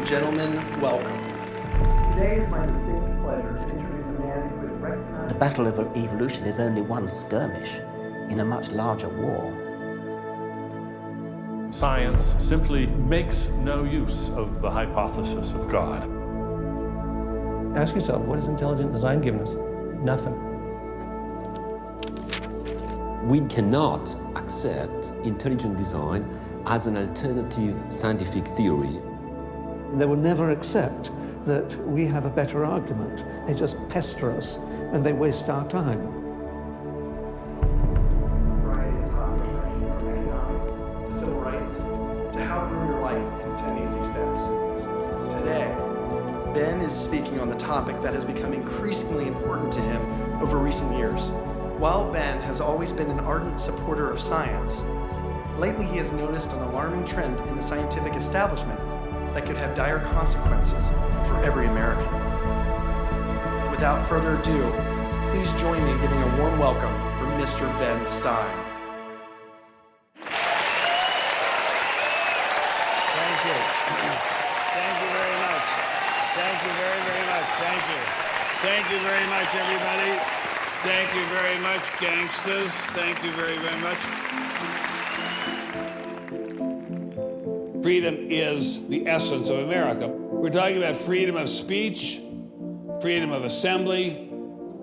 and gentlemen, welcome. Today is my distinct pleasure to introduce a man who is recognized. The battle of evolution is only one skirmish in a much larger war. Science simply makes no use of the hypothesis of God. Ask yourself, what has intelligent design given us? Nothing. We cannot accept intelligent design as an alternative scientific theory. They will never accept that we have a better argument. They just pester us and they waste our time. Civil rights, to how to ruin your life in 10 easy steps. Today, Ben is speaking on the topic that has become increasingly important to him over recent years. While Ben has always been an ardent supporter of science, lately he has noticed an alarming trend in the scientific establishment that could have dire consequences for every American. Without further ado, please join me in giving a warm welcome for Mr. Ben Stein. Thank you. Thank you very much. Thank you very, very much. Thank you. Thank you very much, everybody. Thank you very much, gangsters. Thank you very, very much. Freedom is the essence of America. We're talking about freedom of speech, freedom of assembly,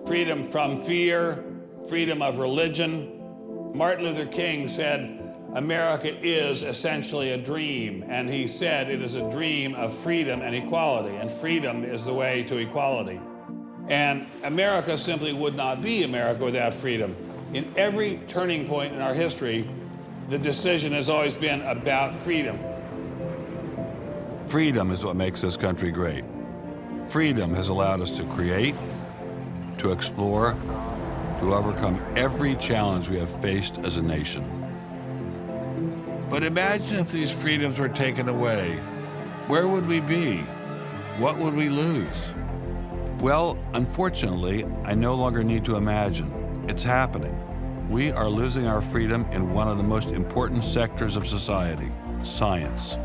freedom from fear, freedom of religion. Martin Luther King said, America is essentially a dream, and he said it is a dream of freedom and equality, and freedom is the way to equality. And America simply would not be America without freedom. In every turning point in our history, the decision has always been about freedom. Freedom is what makes this country great. Freedom has allowed us to create, to explore, to overcome every challenge we have faced as a nation. But imagine if these freedoms were taken away. Where would we be? What would we lose? Well, unfortunately, I no longer need to imagine. It's happening. We are losing our freedom in one of the most important sectors of society, science.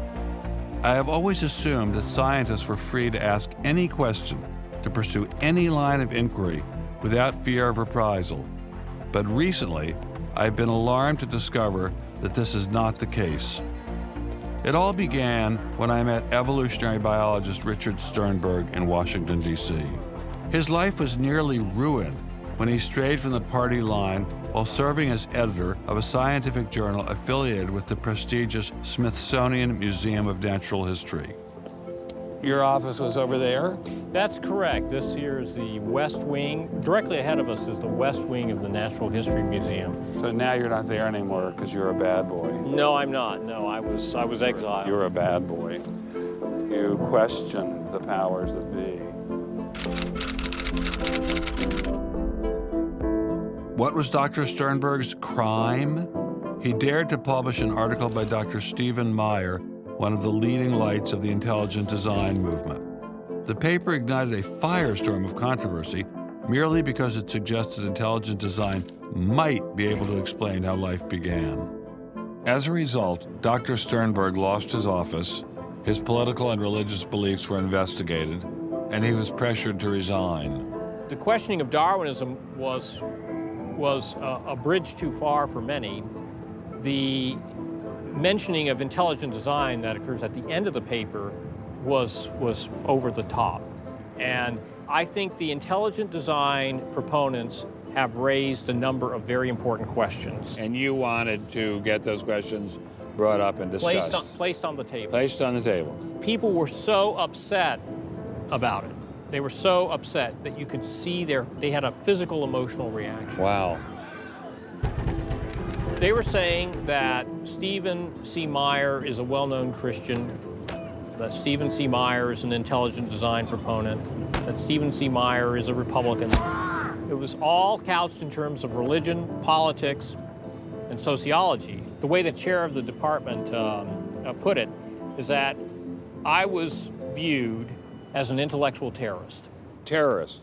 I have always assumed that scientists were free to ask any question, to pursue any line of inquiry without fear of reprisal. But recently, I've been alarmed to discover that this is not the case. It all began when I met evolutionary biologist Richard Sternberg in Washington, D.C. His life was nearly ruined when he strayed from the party line while serving as editor of a scientific journal affiliated with the prestigious Smithsonian Museum of Natural History. Your office was over there? That's correct. This here is the West Wing. Directly ahead of us is the West Wing of the Natural History Museum. So now you're not there anymore because you're a bad boy. No, I'm not. No, I was exiled. You're a bad boy. You questioned the powers that be. What was Dr. Sternberg's crime? He dared to publish an article by Dr. Stephen Meyer, one of the leading lights of the intelligent design movement. The paper ignited a firestorm of controversy merely because it suggested intelligent design might be able to explain how life began. As a result, Dr. Sternberg lost his office, his political and religious beliefs were investigated, and he was pressured to resign. The questioning of Darwinism was a bridge too far for many. The mentioning of intelligent design that occurs at the end of the paper was over the top. And I think the intelligent design proponents have raised a number of very important questions. And you wanted to get those questions brought up and discussed. Placed on the table. Placed on the table. People were so upset about it. They were so upset that you could see they had a physical, emotional reaction. Wow. They were saying that Stephen C. Meyer is a well-known Christian, that Stephen C. Meyer is an intelligent design proponent, that Stephen C. Meyer is a Republican. It was all couched in terms of religion, politics, and sociology. The way the chair of the department put it is that I was viewed as an intellectual terrorist. Terrorist?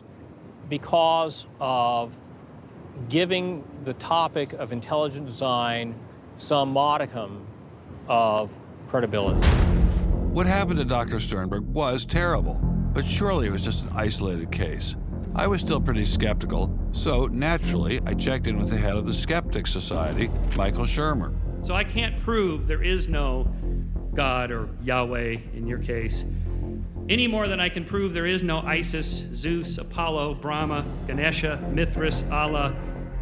Because of giving the topic of intelligent design some modicum of credibility. What happened to Dr. Sternberg was terrible, but surely it was just an isolated case. I was still pretty skeptical, so naturally I checked in with the head of the Skeptics Society, Michael Shermer. So I can't prove there is no God or Yahweh in your case, any more than I can prove there is no Isis, Zeus, Apollo, Brahma, Ganesha, Mithras, Allah,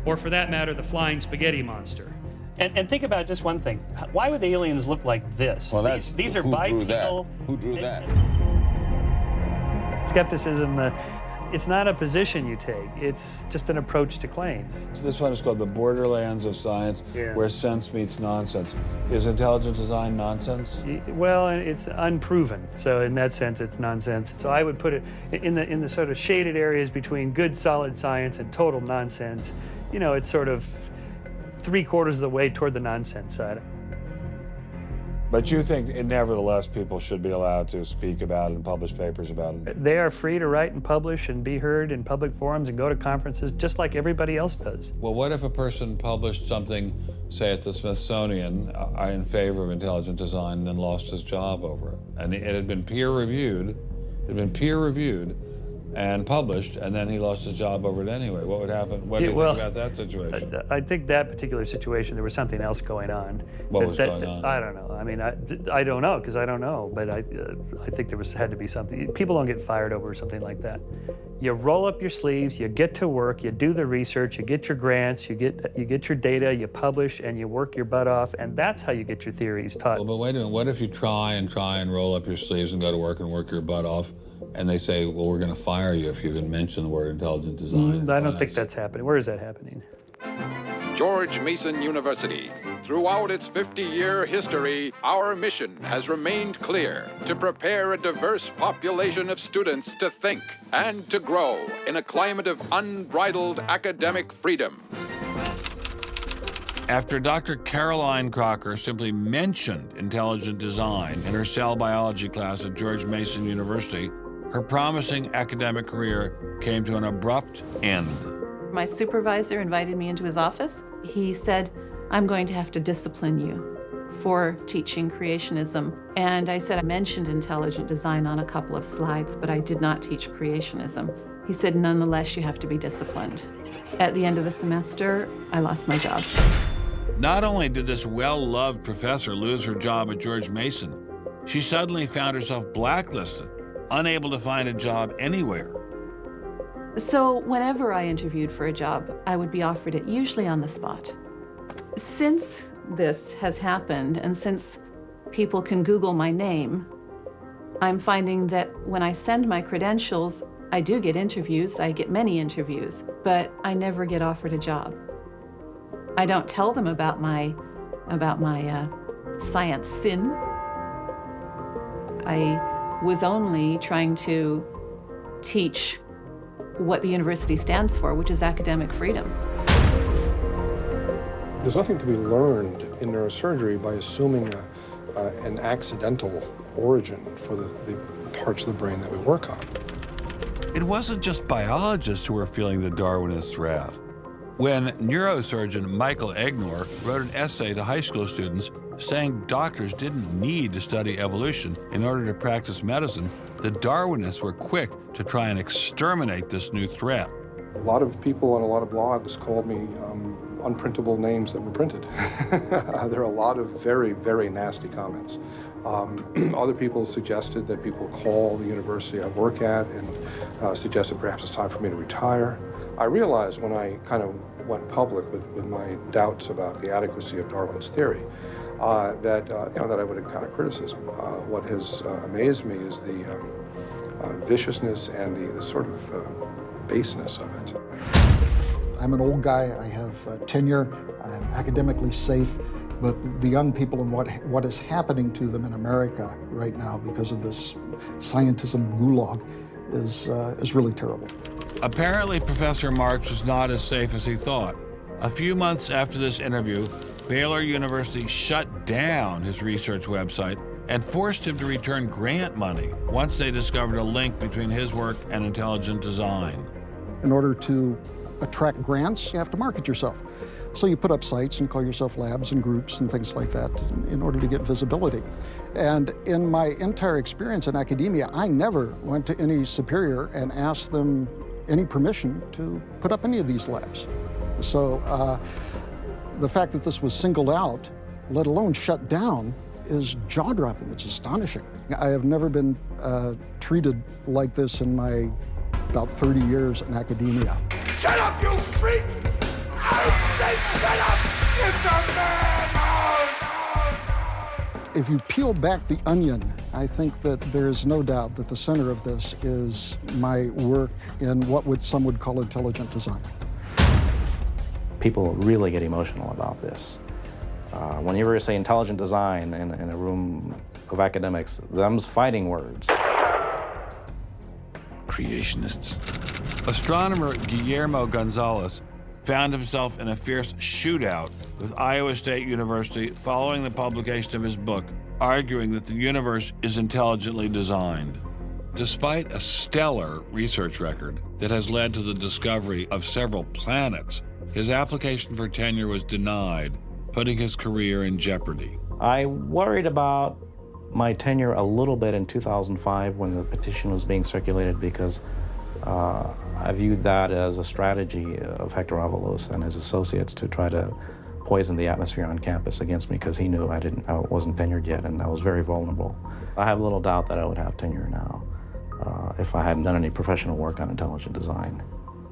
or for that matter, the flying spaghetti monster. And think about just one thing. Why would the aliens look like this? Well, these are who drew bipedal. that? Who drew that? Skepticism, it's not a position you take. It's just an approach to claims. This one is called the borderlands of science, where sense meets nonsense. Is intelligent design nonsense? Well, it's unproven, so in that sense, it's nonsense. So I would put it in the sort of shaded areas between good, solid science and total nonsense. You know, it's sort of 3/4 of the way toward the nonsense side. But you think, nevertheless, people should be allowed to speak about it and publish papers about it? They are free to write and publish and be heard in public forums and go to conferences just like everybody else does. Well, what if a person published something, say at the Smithsonian, in favor of intelligent design and then lost his job over it? And it had been peer-reviewed, and published, and then he lost his job over it anyway. What would happen? What do you think about that situation? I think that particular situation, there was something else going on. What was going on? I don't know. I mean, I don't know, because I don't know, but I think there had to be something. People don't get fired over something like that. You roll up your sleeves, you get to work, you do the research, you get your grants, you get your data, you publish, and you work your butt off, and that's how you get your theories taught. Well, but wait a minute. What if you try and roll up your sleeves and go to work and work your butt off, and they say, well, we're going to fire you if you even mention the word intelligent design? I don't think that's happening. Where is that happening? George Mason University. Throughout its 50-year history, our mission has remained clear: to prepare a diverse population of students to think and to grow in a climate of unbridled academic freedom. After Dr. Caroline Crocker simply mentioned intelligent design in her cell biology class at George Mason University, her promising academic career came to an abrupt end. My supervisor invited me into his office. He said, "I'm going to have to discipline you for teaching creationism." And I said, I mentioned intelligent design on a couple of slides, but I did not teach creationism. He said, "Nonetheless, you have to be disciplined." At the end of the semester, I lost my job. Not only did this well-loved professor lose her job at George Mason, she suddenly found herself blacklisted, unable to find a job anywhere. So whenever I interviewed for a job, I would be offered it, usually on the spot. Since this has happened, and since people can Google my name, I'm finding that when I send my credentials, I do get interviews, I get many interviews, but I never get offered a job. I don't tell them about my science sin. I was only trying to teach what the university stands for, which is academic freedom. There's nothing to be learned in neurosurgery by assuming an accidental origin for the parts of the brain that we work on. It wasn't just biologists who were feeling the Darwinist wrath. When neurosurgeon Michael Egnor wrote an essay to high school students saying doctors didn't need to study evolution in order to practice medicine, the Darwinists were quick to try and exterminate this new threat. A lot of people on a lot of blogs called me unprintable names that were printed. There are a lot of very, very nasty comments. Other people suggested that people call the university I work at and suggested perhaps it's time for me to retire. I realized when I kind of went public with my doubts about the adequacy of Darwin's theory that I would encounter criticism. What has amazed me is the viciousness and the sort of baseness of it. I'm an old guy, I have tenure, I'm academically safe, but the young people and what is happening to them in America right now because of this scientism gulag is really terrible. Apparently, Professor Marks was not as safe as he thought. A few months after this interview, Baylor University shut down his research website and forced him to return grant money once they discovered a link between his work and intelligent design. In order to attract grants, you have to market yourself. So you put up sites and call yourself labs and groups and things like that in order to get visibility. And in my entire experience in academia, I never went to any superior and asked them any permission to put up any of these labs. So the fact that this was singled out, let alone shut down, is jaw-dropping. It's astonishing. I have never been treated like this in my about 30 years in academia. Shut up, you freak! I said shut up! It's a man! If you peel back the onion, I think that there is no doubt that the center of this is my work in what some would call intelligent design. People really get emotional about this. Whenever you say intelligent design in a room of academics, them's fighting words. Creationists. Astronomer Guillermo Gonzalez found himself in a fierce shootout with Iowa State University following the publication of his book, arguing that the universe is intelligently designed. Despite a stellar research record that has led to the discovery of several planets, his application for tenure was denied, putting his career in jeopardy. I worried about my tenure a little bit in 2005 when the petition was being circulated because I viewed that as a strategy of Hector Avalos and his associates to try to poison the atmosphere on campus against me because he knew I wasn't tenured yet and I was very vulnerable. I have little doubt that I would have tenure now if I hadn't done any professional work on intelligent design.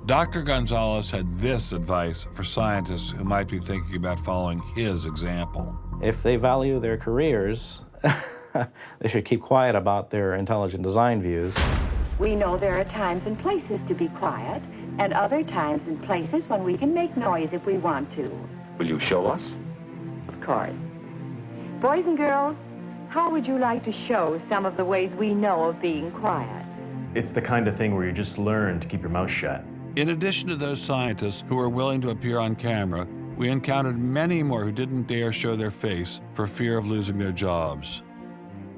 Dr. Gonzalez had this advice for scientists who might be thinking about following his example. If they value their careers, they should keep quiet about their intelligent design views. We know there are times and places to be quiet, and other times and places when we can make noise if we want to. Will you show us? Of course. Boys and girls, how would you like to show some of the ways we know of being quiet? It's the kind of thing where you just learn to keep your mouth shut. In addition to those scientists who were willing to appear on camera, we encountered many more who didn't dare show their face for fear of losing their jobs.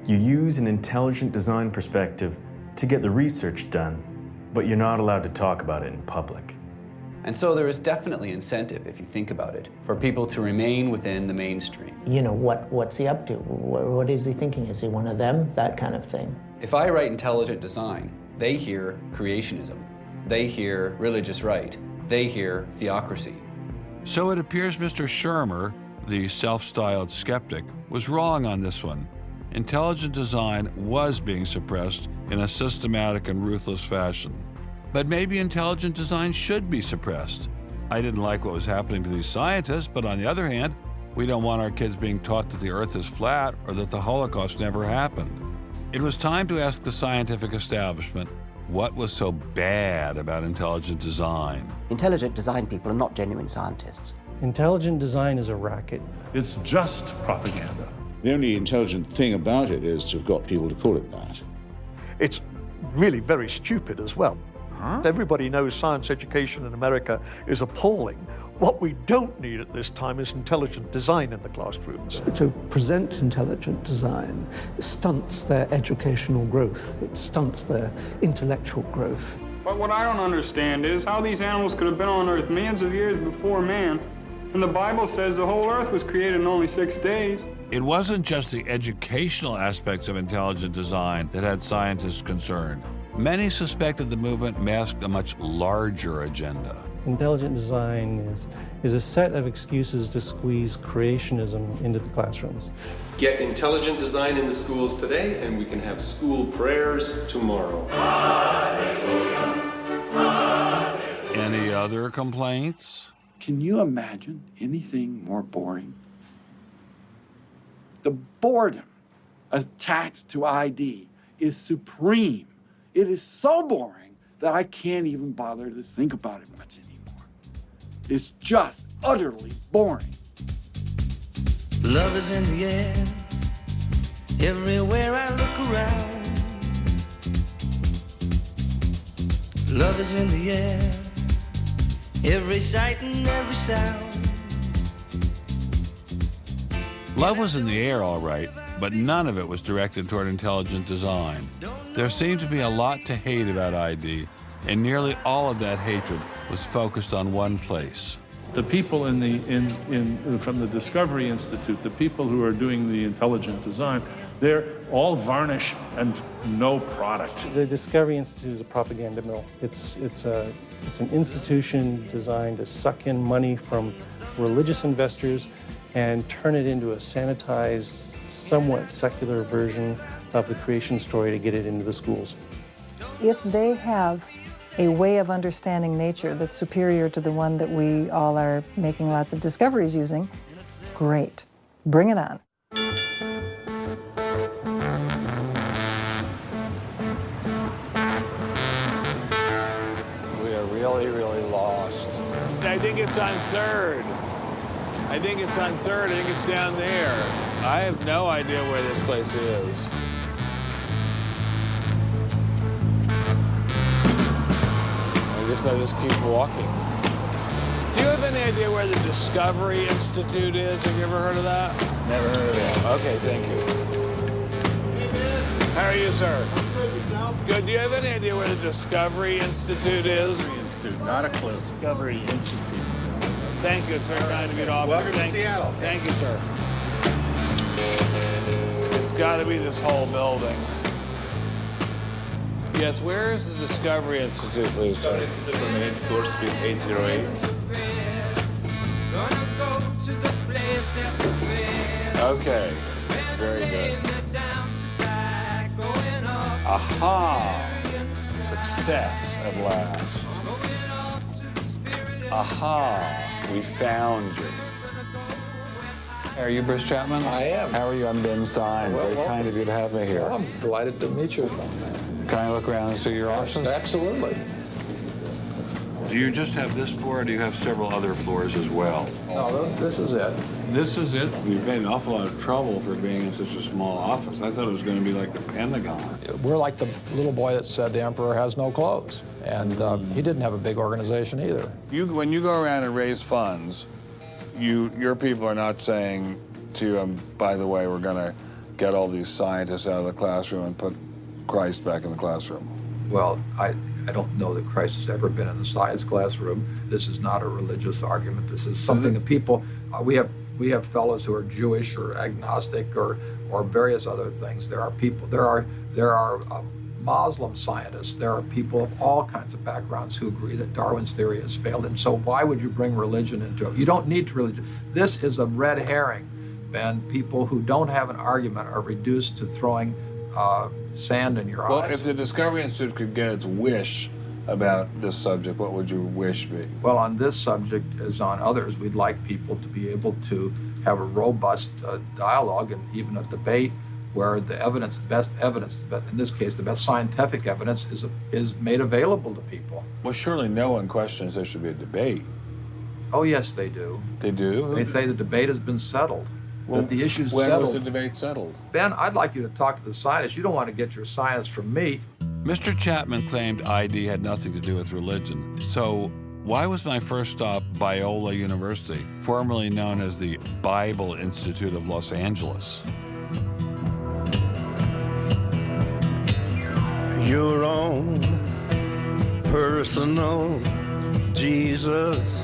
You use an intelligent design perspective to get the research done, but you're not allowed to talk about it in public. And so there is definitely incentive, if you think about it, for people to remain within the mainstream. You know, what's he up to? What is he thinking? Is he one of them? That kind of thing. If I write intelligent design, they hear creationism. They hear religious right. They hear theocracy. So it appears Mr. Shermer, the self-styled skeptic, was wrong on this one. Intelligent design was being suppressed in a systematic and ruthless fashion. But maybe intelligent design should be suppressed. I didn't like what was happening to these scientists, but on the other hand, we don't want our kids being taught that the Earth is flat or that the Holocaust never happened. It was time to ask the scientific establishment what was so bad about intelligent design. Intelligent design people are not genuine scientists. Intelligent design is a racket. It's just propaganda. The only intelligent thing about it is to have got people to call it that. It's really very stupid as well. Everybody knows science education in America is appalling. What we don't need at this time is intelligent design in the classrooms. To present intelligent design stunts their educational growth. It stunts their intellectual growth. But what I don't understand is how these animals could have been on Earth millions of years before man. And the Bible says the whole Earth was created in only 6 days. It wasn't just the educational aspects of intelligent design that had scientists concerned. Many suspected the movement masked a much larger agenda. Intelligent design is a set of excuses to squeeze creationism into the classrooms. Get intelligent design in the schools today, and we can have school prayers tomorrow. Any other complaints? Can you imagine anything more boring? The boredom attached to ID is supreme. It is so boring that I can't even bother to think about it much anymore. It's just utterly boring. Love is in the air, everywhere I look around. Love is in the air, every sight and every sound. Love was in the air, all right, but none of it was directed toward intelligent design. There seemed to be a lot to hate about ID, and nearly all of that hatred was focused on one place. The people from the Discovery Institute, the people who are doing the intelligent design, they're all varnish and no product. The Discovery Institute is a propaganda mill. It's an institution designed to suck in money from religious investors and turn it into a sanitized, somewhat secular version of the creation story to get it into the schools. If they have a way of understanding nature that's superior to the one that we all are making lots of discoveries using, great. Bring it on. We are really, really lost. I think it's on 3rd. I think it's on 3rd. I think it's down there. I have no idea where this place is. I guess I'll just keep walking. Do you have any idea where the Discovery Institute is? Have you ever heard of that? Never heard of it. Okay, thank you. How are you, sir? I'm good, yourself? Good. Do you have any idea where the Discovery Institute is? Discovery Institute, not a clue. Discovery Institute. Thank you. It's very kind of you to offer. Welcome to Seattle. Thank you, sir. It's got to be this whole building. Yes, where is the Discovery Institute, please, sir? Discovery Institute on the 8th floor, suite 808. Okay, very good. Aha! Success at last. Aha! We found you. Are you Bruce Chapman? I am. How are you? I'm Ben Stein. Well, very kind of you to have me here. Well, I'm delighted to meet you. Can I look around and see your office? Absolutely. Do you just have this floor, or do you have several other floors as well? No, this is it. This is it? You've made an awful lot of trouble for being in such a small office. I thought it was going to be like the Pentagon. We're like the little boy that said the emperor has no clothes. And he didn't have a big organization either. When you go around and raise funds, your people are not saying to you, by the way, we're going to get all these scientists out of the classroom and put Christ back in the classroom. Well, I don't know that Christ has ever been in the science classroom. This is not a religious argument. This is something that people, we have fellows who are Jewish or agnostic or various other things. There are people, there are Muslim scientists, there are people of all kinds of backgrounds who agree that Darwin's theory has failed. And so why would you bring religion into it? You don't need religion. This is a red herring, and people who don't have an argument are reduced to throwing sand in your eyes. Well, if the Discovery Institute could get its wish about this subject, what would your wish be? Well, on this subject, as on others, we'd like people to be able to have a robust dialogue and even a debate where the evidence, the best evidence, in this case, the best scientific evidence is made available to people. Well, surely no one questions there should be a debate. Oh, yes, they do. They do? They say the debate has been settled. Well, the issue's when settled. was the debate settled? Ben, I'd like you to talk to the scientists. You don't want to get your science from me. Mr. Chapman claimed ID had nothing to do with religion. So why was my first stop Biola University, formerly known as the Bible Institute of Los Angeles? Your own personal Jesus.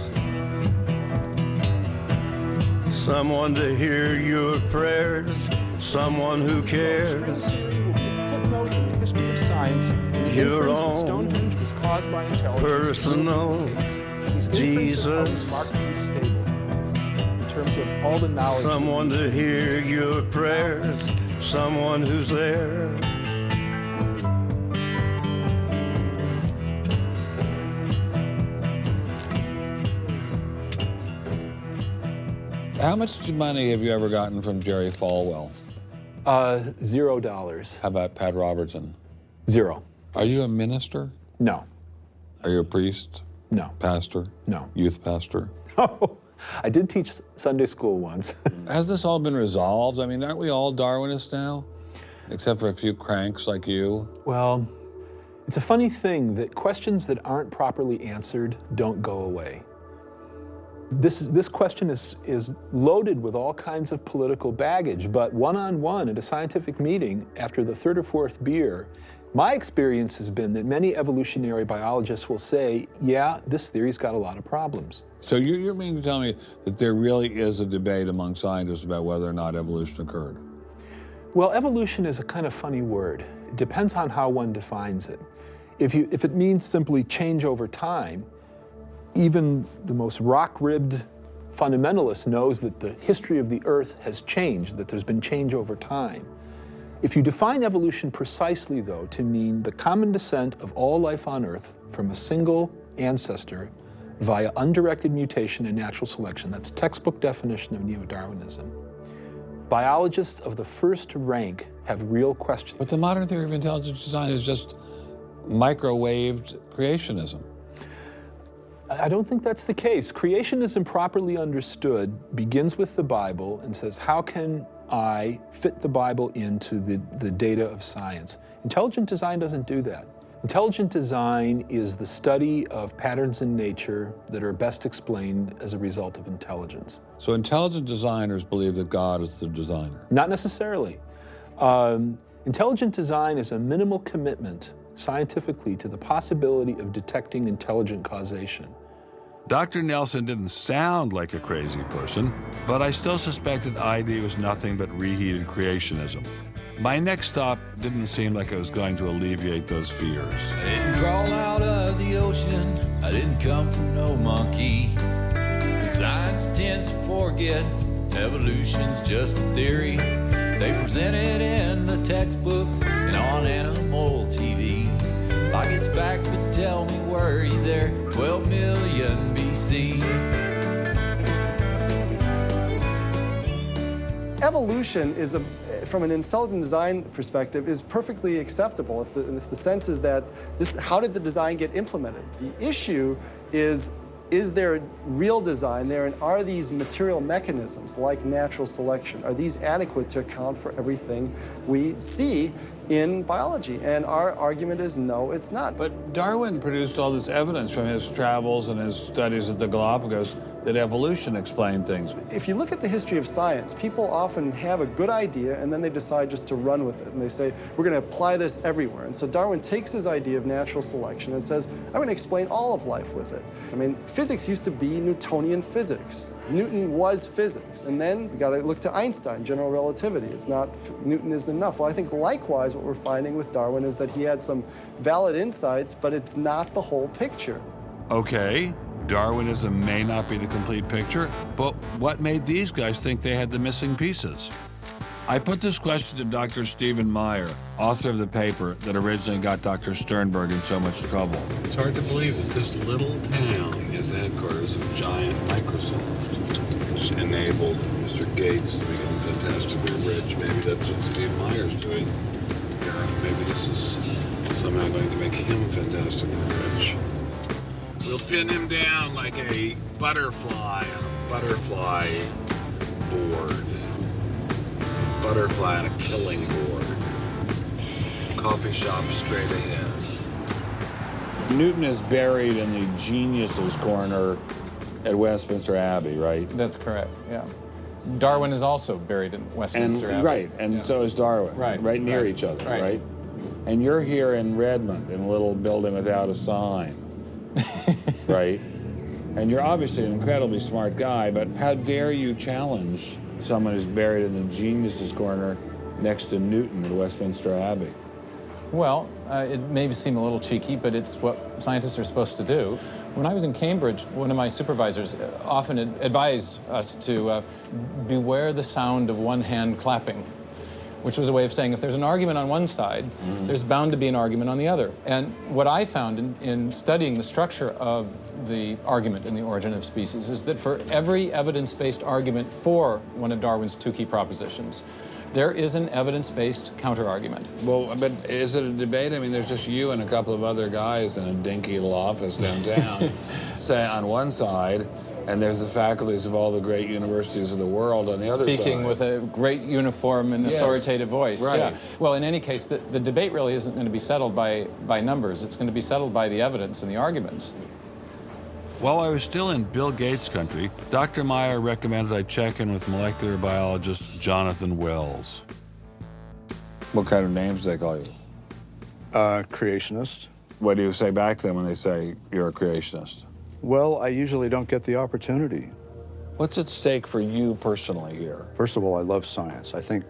Someone to hear your prayers, someone who cares. Footnote in the history of science, the Your inference that own Stonehenge was caused by intelligence. personal These inferences are Jesus. remarkably stable in terms of all the knowledge. Someone to hear your prayers, someone who's there. How much money have you ever gotten from Jerry Falwell? $0. How about Pat Robertson? 0. Are you a minister? No. Are you a priest? No. Pastor? No. Youth pastor? Oh, I did teach Sunday school once. Has this all been resolved? I mean, aren't we all Darwinists now? Except for a few cranks like you? Well, it's a funny thing that questions that aren't properly answered don't go away. This question is loaded with all kinds of political baggage, but one-on-one at a scientific meeting after the third or fourth beer, My experience has been that many evolutionary biologists will say, yeah, this theory's got a lot of problems. So you're meaning to tell me that there really is a debate among scientists about whether or not evolution occurred? Well, evolution is a kind of funny word. It depends on how one defines it. If it means simply change over time, even the most rock-ribbed fundamentalist knows that the history of the Earth has changed, that there's been change over time. If you define evolution precisely, though, to mean the common descent of all life on Earth from a single ancestor via undirected mutation and natural selection, that's textbook definition of neo-Darwinism, biologists of the first rank have real questions. But the modern theory of intelligent design is just microwaved creationism. I don't think that's the case. Creationism, properly understood, begins with the Bible and says, how can I fit the Bible into the data of science? Intelligent design doesn't do that. Intelligent design is the study of patterns in nature that are best explained as a result of intelligence. So intelligent designers believe that God is the designer? Not necessarily. Intelligent design is a minimal commitment scientifically to the possibility of detecting intelligent causation. Dr. Nelson didn't sound like a crazy person, but I still suspected ID was nothing but reheated creationism. My next stop didn't seem like it was going to alleviate those fears. I didn't crawl out of the ocean, I didn't come from no monkey. Science tends to forget evolution's just a theory. They present it in the textbooks and on animal TV. Like it's fact, but tell me, were you there 12 million BC? Evolution is from an intelligent design perspective, is perfectly acceptable if the sense is that how did the design get implemented? The issue is there real design there, and are these material mechanisms like natural selection, are these adequate to account for everything we see in biology? And our argument is no, it's not. But Darwin produced all this evidence from his travels and his studies at the Galapagos that evolution explained things. If you look at the history of science, people often have a good idea and then they decide just to run with it. And they say, we're going to apply this everywhere. And so Darwin takes his idea of natural selection and says, I'm going to explain all of life with it. I mean, physics used to be Newtonian physics. Newton was physics. And then we got to look to Einstein, general relativity. It's not, Newton isn't enough. Well, I think likewise what we're finding with Darwin is that he had some valid insights, but it's not the whole picture. Okay, Darwinism may not be the complete picture, but what made these guys think they had the missing pieces? I put this question to Dr. Stephen Meyer, author of the paper that originally got Dr. Sternberg in so much trouble. It's hard to believe that this little town is the headquarters of giant Microsoft, which enabled Mr. Gates to become fantastically rich. Maybe that's what Steve Meyer's doing here. Maybe this is somehow going to make him fantastically rich. We'll pin him down like a butterfly on a butterfly board. Butterfly on a killing board. Coffee shop straight ahead. Newton is buried in the geniuses corner at Westminster Abbey, right? That's correct, yeah. Darwin is also buried in Westminster Abbey. Right, and so is Darwin. Right near each other, right? And you're here in Redmond in a little building without a sign, right? And you're obviously an incredibly smart guy, but how dare you challenge someone who's buried in the geniuses corner next to Newton at Westminster Abbey? Well, it may seem a little cheeky, but it's what scientists are supposed to do. When I was in Cambridge, one of my supervisors often advised us to beware the sound of one hand clapping, which was a way of saying if there's an argument on one side, there's bound to be an argument on the other. And what I found in studying the structure of the argument in The Origin of Species is that for every evidence-based argument for one of Darwin's two key propositions, there is an evidence-based counter-argument. Well, but is it a debate? I mean, there's just you and a couple of other guys in a dinky little office downtown, say on one side, and there's the faculties of all the great universities of the world on the other side. Speaking with a great uniform and authoritative voice. Right. Yeah. Well, in any case, the debate really isn't going to be settled by numbers. It's going to be settled by the evidence and the arguments. While I was still in Bill Gates country, Dr. Meyer recommended I check in with molecular biologist Jonathan Wells. What kind of names do they call you? Creationist. What do you say back to them when they say you're a creationist? Well, I usually don't get the opportunity. What's at stake for you personally here? First of all, I love science. I think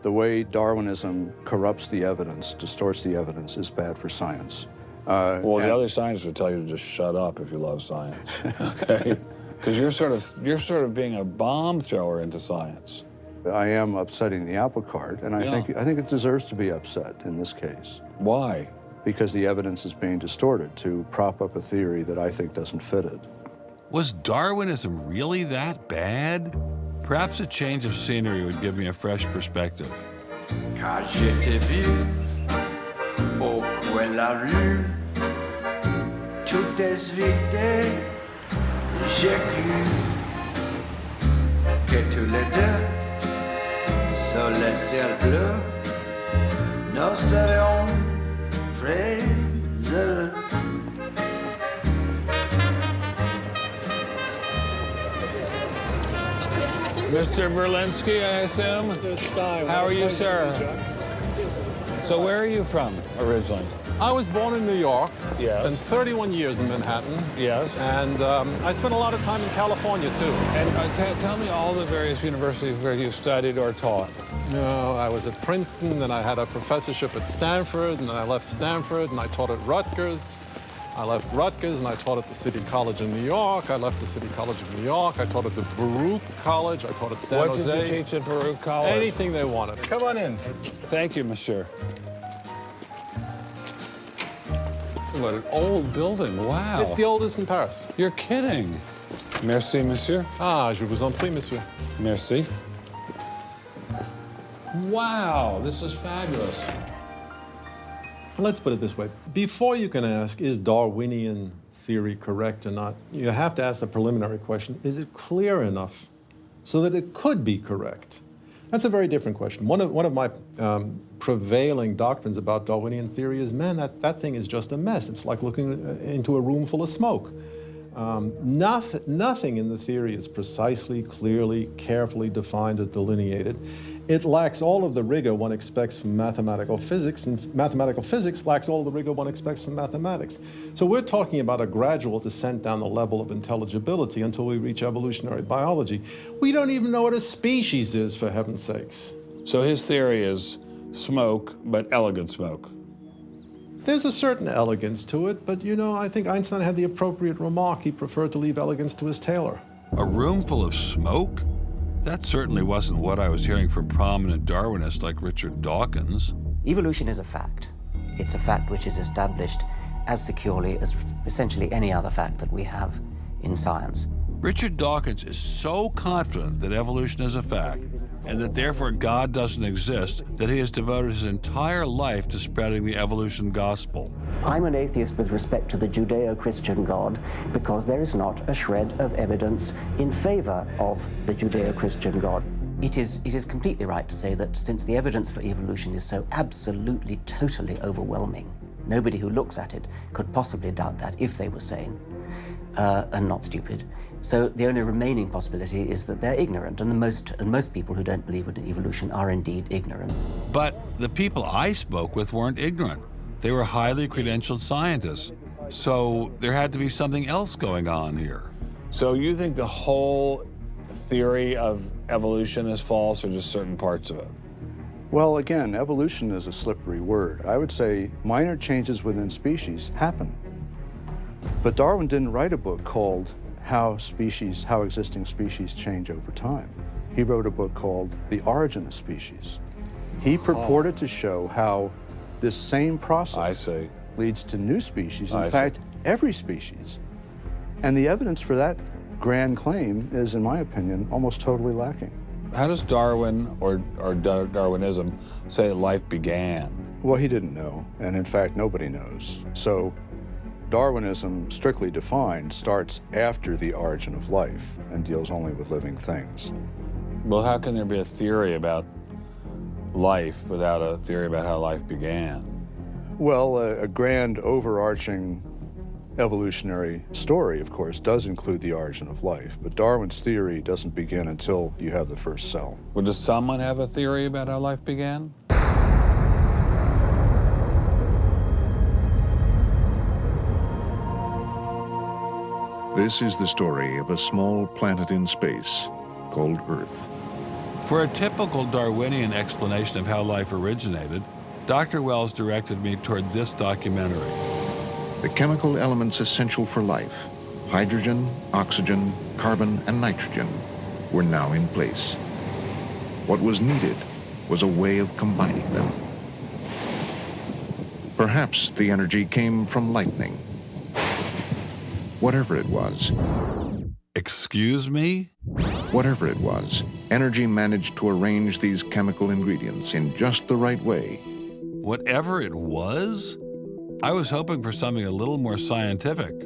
the way Darwinism corrupts the evidence, distorts the evidence, is bad for science. Well, the other scientists would tell you to just shut up if you love science, okay? Because you're sort of being a bomb thrower into science. I am upsetting the apple cart, and I think it deserves to be upset in this case. Why? Because the evidence is being distorted to prop up a theory that I think doesn't fit it. Was Darwinism really that bad? Perhaps a change of scenery would give me a fresh perspective. Quand je t'ai vu au coin de la rue, tout est vide, j'ai cru que tous les deux, sous le ciel bleu, nous serions très heureux. Mr. Berlinski, I assume? Mr. Stein. How are you, sir? So where are you from originally? I was born in New York. Yes. Spent 31 years in Manhattan. Yes. And I spent a lot of time in California, too. And tell me all the various universities where you studied or taught. No, I was at Princeton, then I had a professorship at Stanford, and then I left Stanford, and I taught at Rutgers. I left Rutgers, and I taught at the City College in New York. I left the City College of New York. I taught at the Baruch College. I taught at San Jose. What did you teach at Baruch College? Anything they wanted. Come on in. Thank you, monsieur. What an old building, wow. It's the oldest in Paris. You're kidding. Merci, monsieur. Ah, je vous en prie, monsieur. Merci. Wow, this is fabulous. Let's put it this way. Before you can ask, is Darwinian theory correct or not, you have to ask the preliminary question, is it clear enough so that it could be correct? That's a very different question. One of my prevailing doctrines about Darwinian theory is, man, that thing is just a mess. It's like looking into a room full of smoke. Nothing in the theory is precisely, clearly, carefully defined or delineated. It lacks all of the rigor one expects from mathematical physics, and mathematical physics lacks all of the rigor one expects from mathematics. So we're talking about a gradual descent down the level of intelligibility until we reach evolutionary biology. We don't even know what a species is, for heaven's sakes. So his theory is smoke, but elegant smoke. There's a certain elegance to it, but you know, I think Einstein had the appropriate remark. He preferred to leave elegance to his tailor. A room full of smoke? That certainly wasn't what I was hearing from prominent Darwinists like Richard Dawkins. Evolution is a fact. It's a fact which is established as securely as essentially any other fact that we have in science. Richard Dawkins is so confident that evolution is a fact, and that therefore God doesn't exist, that he has devoted his entire life to spreading the evolution gospel. I'm an atheist with respect to the Judeo-Christian God because there is not a shred of evidence in favor of the Judeo-Christian God. It is completely right to say that since the evidence for evolution is so absolutely, totally overwhelming, nobody who looks at it could possibly doubt that if they were sane and not stupid. So the only remaining possibility is that they're ignorant, and most people who don't believe in evolution are indeed ignorant. But the people I spoke with weren't ignorant. They were highly credentialed scientists. So there had to be something else going on here. So you think the whole theory of evolution is false, or just certain parts of it? Well, again, evolution is a slippery word. I would say minor changes within species happen. But Darwin didn't write a book called How Existing Species Change Over Time. He wrote a book called The Origin of Species. He purported to show how this same process leads to new species, in fact, every species. And the evidence for that grand claim is, in my opinion, almost totally lacking. How does Darwin or Darwinism say life began? Well, he didn't know, and in fact, nobody knows. So Darwinism, strictly defined, starts after the origin of life and deals only with living things. Well, how can there be a theory about life without a theory about how life began? Well, a grand overarching evolutionary story, of course, does include the origin of life, but Darwin's theory doesn't begin until you have the first cell. Well, does someone have a theory about how life began? This is the story of a small planet in space called Earth. For a typical Darwinian explanation of how life originated, Dr. Wells directed me toward this documentary. The chemical elements essential for life, hydrogen, oxygen, carbon, and nitrogen, were now in place. What was needed was a way of combining them. Perhaps the energy came from lightning. Whatever it was. Excuse me? Whatever it was, energy managed to arrange these chemical ingredients in just the right way. Whatever it was? I was hoping for something a little more scientific.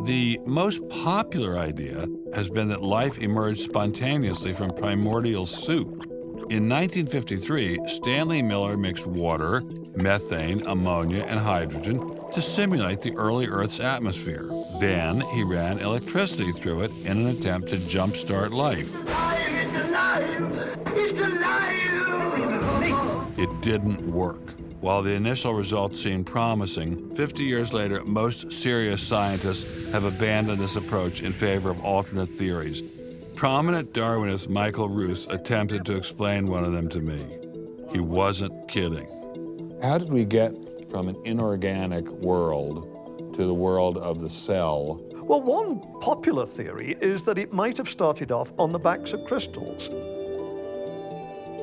The most popular idea has been that life emerged spontaneously from primordial soup. In 1953, Stanley Miller mixed water, methane, ammonia, and hydrogen to simulate the early Earth's atmosphere. Then he ran electricity through it in an attempt to jumpstart life. It didn't work. While the initial results seemed promising, 50 years later, most serious scientists have abandoned this approach in favor of alternate theories. Prominent Darwinist Michael Roos attempted to explain one of them to me. He wasn't kidding. How did we get from an inorganic world to the world of the cell? Well, one popular theory is that it might have started off on the backs of crystals.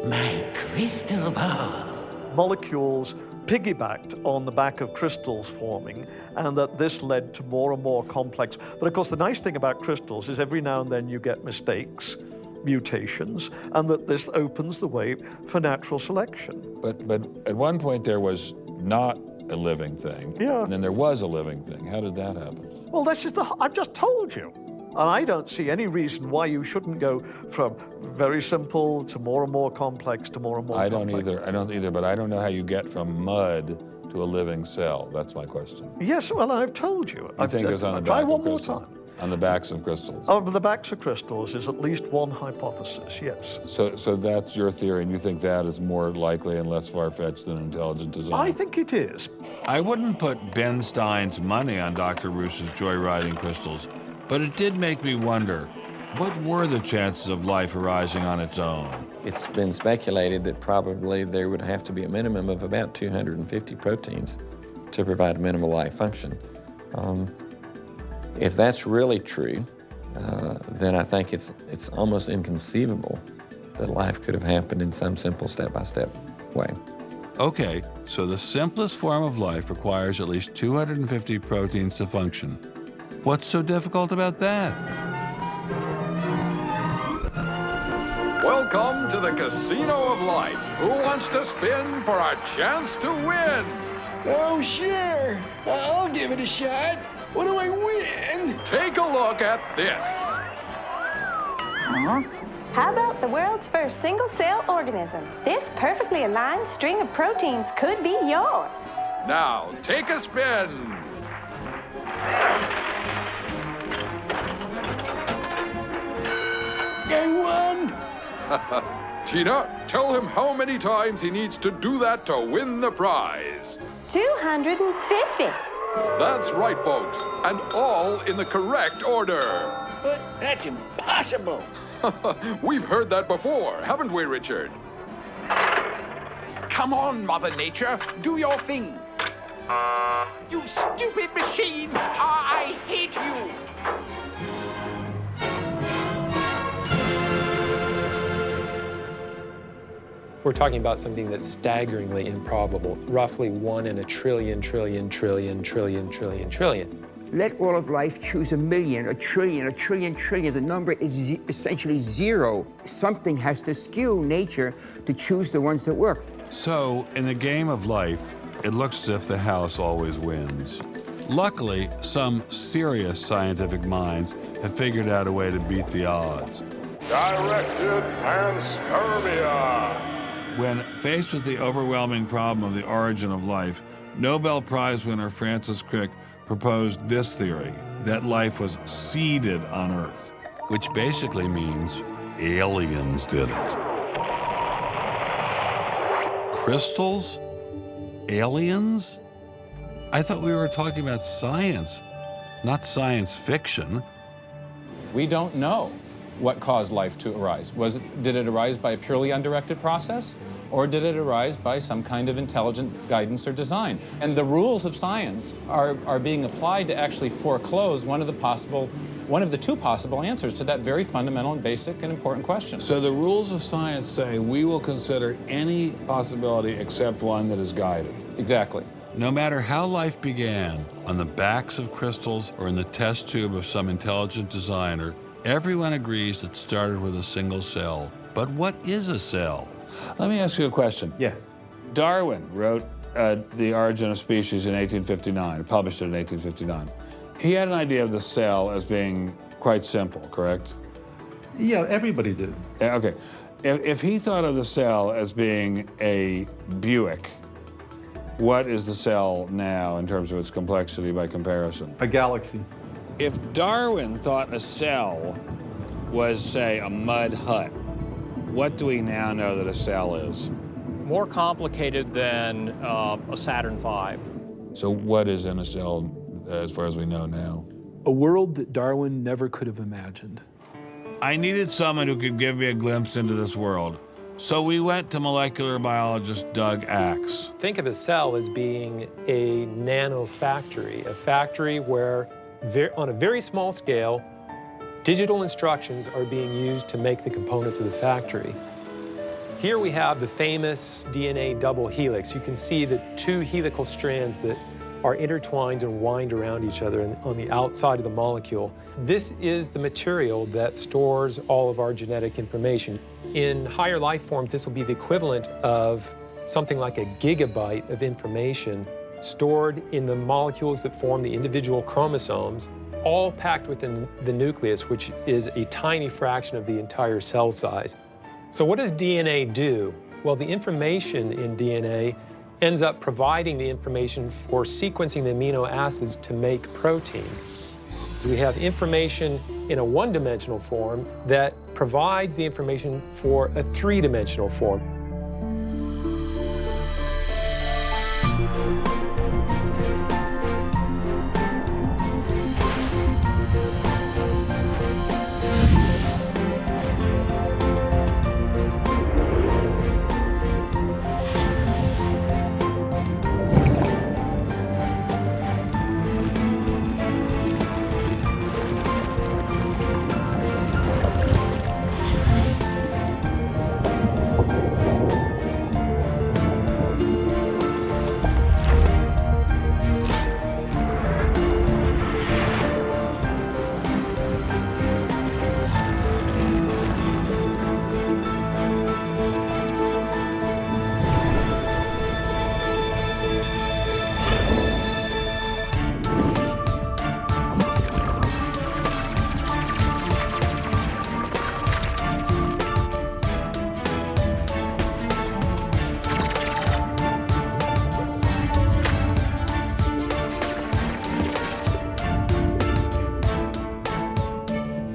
My crystal ball. Molecules piggybacked on the back of crystals forming, and that this led to more and more complex. But of course, the nice thing about crystals is every now and then you get mistakes, mutations, and that this opens the way for natural selection. But at one point there was not a living thing, and then there was a living thing. How did that happen? Well, this is I've just told you. And I don't see any reason why you shouldn't go from very simple to more and more complex to more and more complex. I don't either, but I don't know how you get from mud to a living cell. That's my question. Yes, well, I've told you. I think it was on the back of crystals. On the backs of crystals. On the backs of crystals is at least one hypothesis, yes. So that's your theory, and you think that is more likely and less far-fetched than intelligent design? I think it is. I wouldn't put Ben Stein's money on Dr. Roos's joyriding crystals, but it did make me wonder, what were the chances of life arising on its own? It's been speculated that probably there would have to be a minimum of about 250 proteins to provide minimal life function. If that's really true, then I think it's almost inconceivable that life could have happened in some simple step-by-step way. Okay, so the simplest form of life requires at least 250 proteins to function. What's so difficult about that? Welcome to the Casino of Life. Who wants to spin for a chance to win? Oh, sure. I'll give it a shot. What do I win? Take a look at this. Huh? How about the world's first single-cell organism? This perfectly aligned string of proteins could be yours. Now, take a spin. I won. Tina, tell him how many times he needs to do that to win the prize. 250. That's right, folks, and all in the correct order. But that's impossible. We've heard that before, haven't we, Richard? Come on, Mother Nature, do your thing. You stupid machine! I hate you! We're talking about something that's staggeringly improbable, roughly 1 in a trillion, trillion, trillion, trillion, trillion, trillion. Let all of life choose a million, a trillion, a trillion, trillion. The number is essentially zero. Something has to skew nature to choose the ones that work. So, in the game of life, it looks as if the house always wins. Luckily, some serious scientific minds have figured out a way to beat the odds. Directed panspermia. When faced with the overwhelming problem of the origin of life, Nobel Prize winner Francis Crick proposed this theory, that life was seeded on Earth, which basically means aliens did it. Crystals? Aliens? I thought we were talking about science. not science fiction. We don't know what caused life to arise. Did it arise by a purely undirected process? Or did it arise by some kind of intelligent guidance or design? And the rules of science are being applied to actually foreclose one of the two possible answers to that very fundamental and basic and important question. So the rules of science say we will consider any possibility except one that is guided. Exactly. No matter how life began, on the backs of crystals or in the test tube of some intelligent designer, everyone agrees it started with a single cell. But what is a cell? Let me ask you a question. Yeah. Darwin wrote The Origin of Species in 1859, published it in 1859. He had an idea of the cell as being quite simple, correct? Yeah, everybody did. Okay. If he thought of the cell as being a Buick, what is the cell now in terms of its complexity by comparison? A galaxy. If Darwin thought a cell was, say, a mud hut, what do we now know that a cell is? More complicated than a Saturn V. So what is in a cell as far as we know now? A world that Darwin never could have imagined. I needed someone who could give me a glimpse into this world. So we went to molecular biologist Doug Axe. Think of a cell as being a nanofactory, a factory where, on a very small scale, digital instructions are being used to make the components of the factory. Here we have the famous DNA double helix. You can see the two helical strands that are intertwined and wind around each other on the outside of the molecule. This is the material that stores all of our genetic information. In higher life forms, this will be the equivalent of something like a gigabyte of information stored in the molecules that form the individual chromosomes, all packed within the nucleus, which is a tiny fraction of the entire cell size. So what does DNA do? Well, the information in DNA ends up providing the information for sequencing the amino acids to make protein. So we have information in a one-dimensional form that provides the information for a three-dimensional form.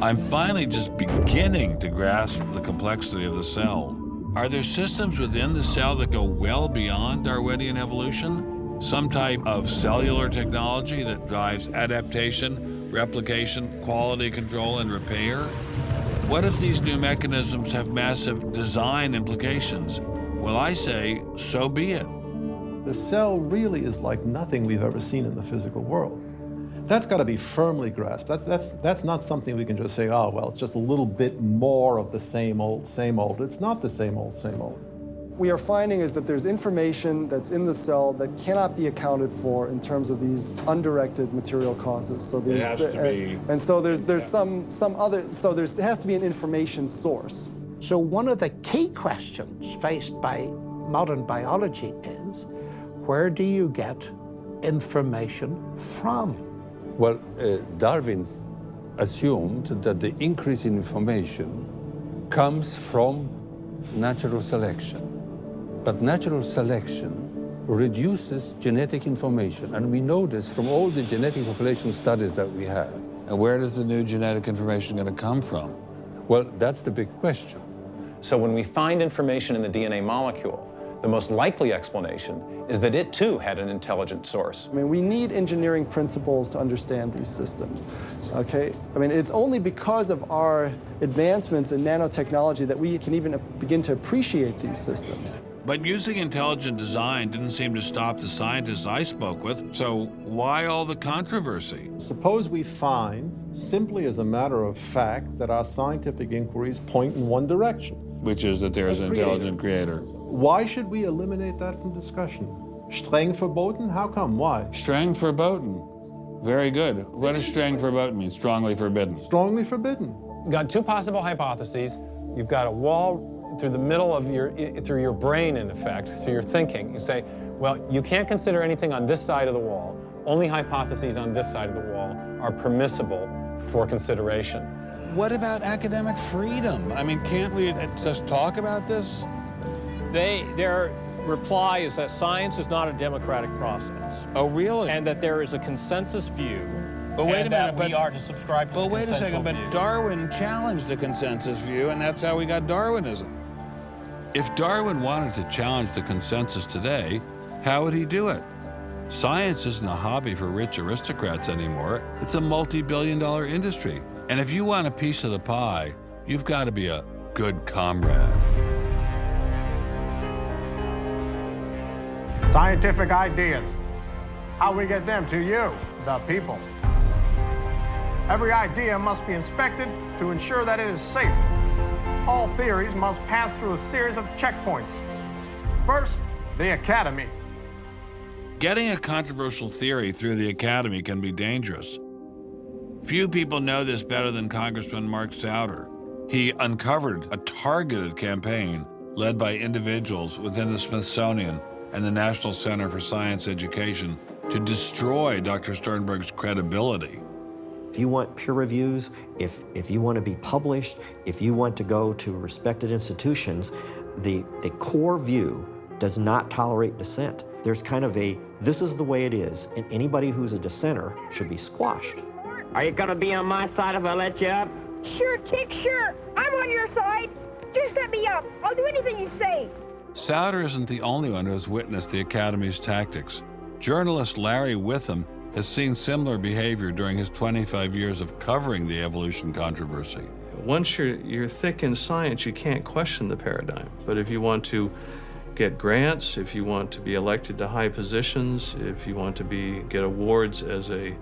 I'm finally just beginning to grasp the complexity of the cell. Are there systems within the cell that go well beyond Darwinian evolution? Some type of cellular technology that drives adaptation, replication, quality control, and repair? What if these new mechanisms have massive design implications? Well, I say, so be it. The cell really is like nothing we've ever seen in the physical world. That's got to be firmly grasped. That's not something we can just say, oh, well, it's just a little bit more of the same old, same old. It's not the same old, same old. We are finding is that there's information that's in the cell that cannot be accounted for in terms of these undirected material causes. So It has to be. And so there's some other, so it has to be an information source. So one of the key questions faced by modern biology is, where do you get information from? Well, Darwin assumed that the increase in information comes from natural selection. But natural selection reduces genetic information, and we know this from all the genetic population studies that we have. And where does the new genetic information going to come from? Well, that's the big question. So when we find information in the DNA molecule, The most likely explanation is that it too had an intelligent source. I mean, we need engineering principles to understand these systems, okay? I mean, it's only because of our advancements in nanotechnology that we can even begin to appreciate these systems. But using intelligent design didn't seem to stop the scientists I spoke with, so why all the controversy? Suppose we find, simply as a matter of fact, that our scientific inquiries point in one direction. Which is that there is an intelligent creator. Why should we eliminate that from discussion? Streng verboten? How come? Why? Streng verboten. Very good. What does streng verboten mean? Strongly forbidden. Strongly forbidden. You've got two possible hypotheses. You've got a wall through the middle of through your brain, in effect, through your thinking. You say, well, you can't consider anything on this side of the wall. Only hypotheses on this side of the wall are permissible for consideration. What about academic freedom? I mean, can't we just talk about this? Their reply is that science is not a democratic process. Oh, really? And that there is a consensus view. But wait a minute, we are to subscribe to the wait a second, view. but Darwin challenged the consensus view, and that's how we got Darwinism. If Darwin wanted to challenge the consensus today, how would he do it? Science isn't a hobby for rich aristocrats anymore. It's a multi-billion-dollar industry. And if you want a piece of the pie, you've got to be a good comrade. Scientific ideas. How we get them to you, the people. Every idea must be inspected to ensure that it is safe. All theories must pass through a series of checkpoints. First, the Academy. Getting a controversial theory through the Academy can be dangerous. Few people know this better than Congressman Mark Souder. He uncovered a targeted campaign led by individuals within the Smithsonian and the National Center for Science Education to destroy Dr. Sternberg's credibility. If you want peer reviews, if you want to be published, if you want to go to respected institutions, the core view does not tolerate dissent. There's kind of a, this is the way it is, and anybody who's a dissenter should be squashed. Are you gonna be on my side if I let you up? Sure, Chick, sure. I'm on your side. Just let me up. I'll do anything you say. Souder isn't the only one who has witnessed the Academy's tactics. Journalist Larry Witham has seen similar behavior during his 25 years of covering the evolution controversy. Once you're thick in science, you can't question the paradigm. But if you want to get grants, if you want to be elected to high positions, if you want to get awards as a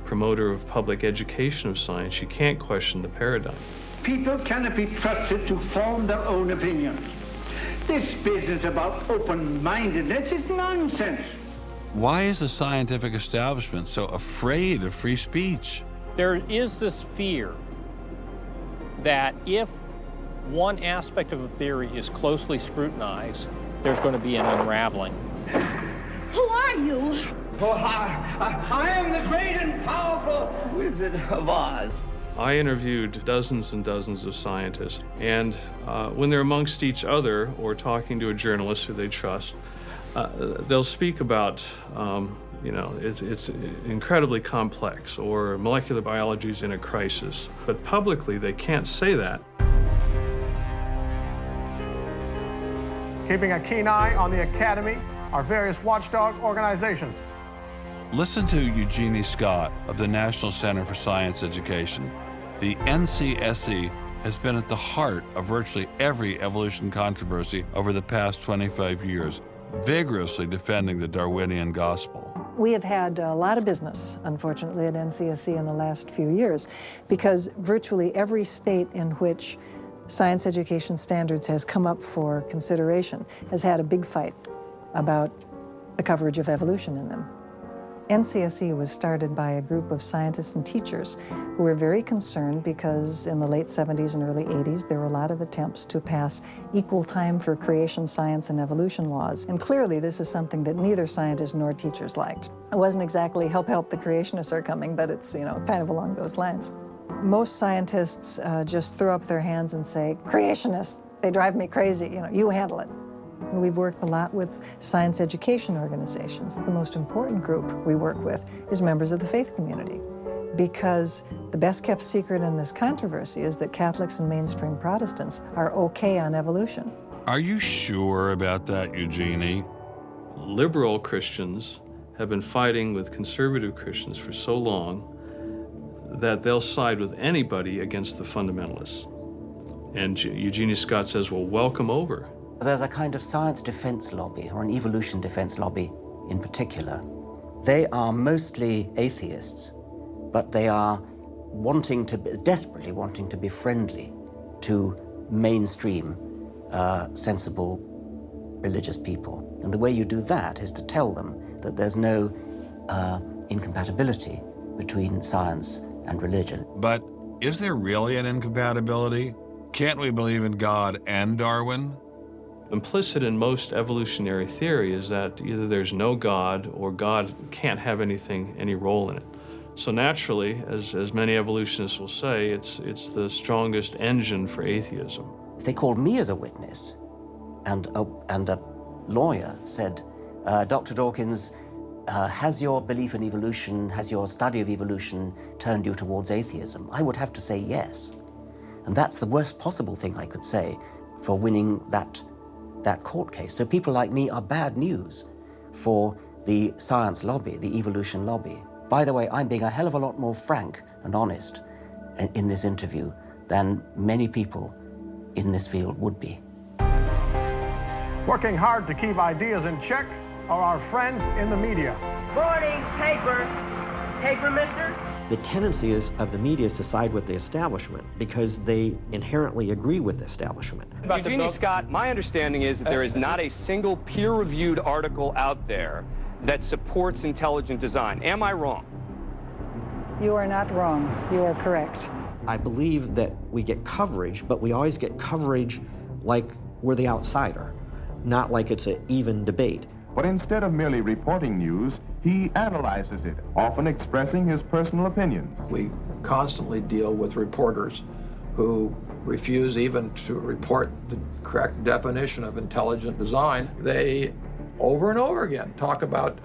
promoter of public education of science, you can't question the paradigm. People cannot be trusted to form their own opinions. This business about open-mindedness is nonsense. Why is the scientific establishment so afraid of free speech? There is this fear that if one aspect of the theory is closely scrutinized, there's going to be an unraveling. Who are you? Oh, I am the great and powerful Wizard of Oz. I interviewed dozens and dozens of scientists, and when they're amongst each other or talking to a journalist who they trust, they'll speak about, it's incredibly complex, or molecular biology is in a crisis. But publicly, they can't say that. Keeping a keen eye on the Academy, our various watchdog organizations. Listen to Eugenie Scott of the National Center for Science Education. The NCSE has been at the heart of virtually every evolution controversy over the past 25 years, vigorously defending the Darwinian gospel. We have had a lot of business, unfortunately, at NCSE in the last few years, because virtually every state in which science education standards has come up for consideration has had a big fight about the coverage of evolution in them. NCSE was started by a group of scientists and teachers who were very concerned because in the late 70s and early 80s, there were a lot of attempts to pass equal time for creation science and evolution laws. And clearly, this is something that neither scientists nor teachers liked. It wasn't exactly help the creationists are coming, but it's, kind of along those lines. Most scientists just throw up their hands and say, creationists, they drive me crazy, you handle it. And we've worked a lot with science education organizations. The most important group we work with is members of the faith community, because the best kept secret in this controversy is that Catholics and mainstream Protestants are okay on evolution. Are you sure about that, Eugenie? Liberal Christians have been fighting with conservative Christians for so long that they'll side with anybody against the fundamentalists. And Eugenie Scott says, well, welcome over. There's a kind of science defense lobby, or an evolution defense lobby in particular. They are mostly atheists, but they are desperately wanting to be friendly to mainstream, sensible religious people. And the way you do that is to tell them that there's no incompatibility between science and religion. But is there really an incompatibility? Can't we believe in God and Darwin? Implicit in most evolutionary theory is that either there's no God or God can't have any role in it. So naturally, as many evolutionists will say, it's the strongest engine for atheism. If they called me as a witness, and a lawyer said, Dr. Dawkins, has your belief in evolution, has your study of evolution turned you towards atheism? I would have to say yes. And that's the worst possible thing I could say for winning that court case. So people like me are bad news for the science lobby, the evolution lobby. By the way, I'm being a hell of a lot more frank and honest in this interview than many people in this field would be. Working hard to keep ideas in check are our friends in the media. Morning, paper. Paper, mister? The tendency of the media is to side with the establishment because they inherently agree with the establishment. Eugenie Scott, my understanding is that there is not a single peer-reviewed article out there that supports intelligent design. Am I wrong? You are not wrong. You are correct. I believe that we get coverage, but we always get coverage like we're the outsider, not like it's an even debate. But instead of merely reporting news, he analyzes it, often expressing his personal opinions. We constantly deal with reporters who refuse even to report the correct definition of intelligent design. They, over and over again, talk about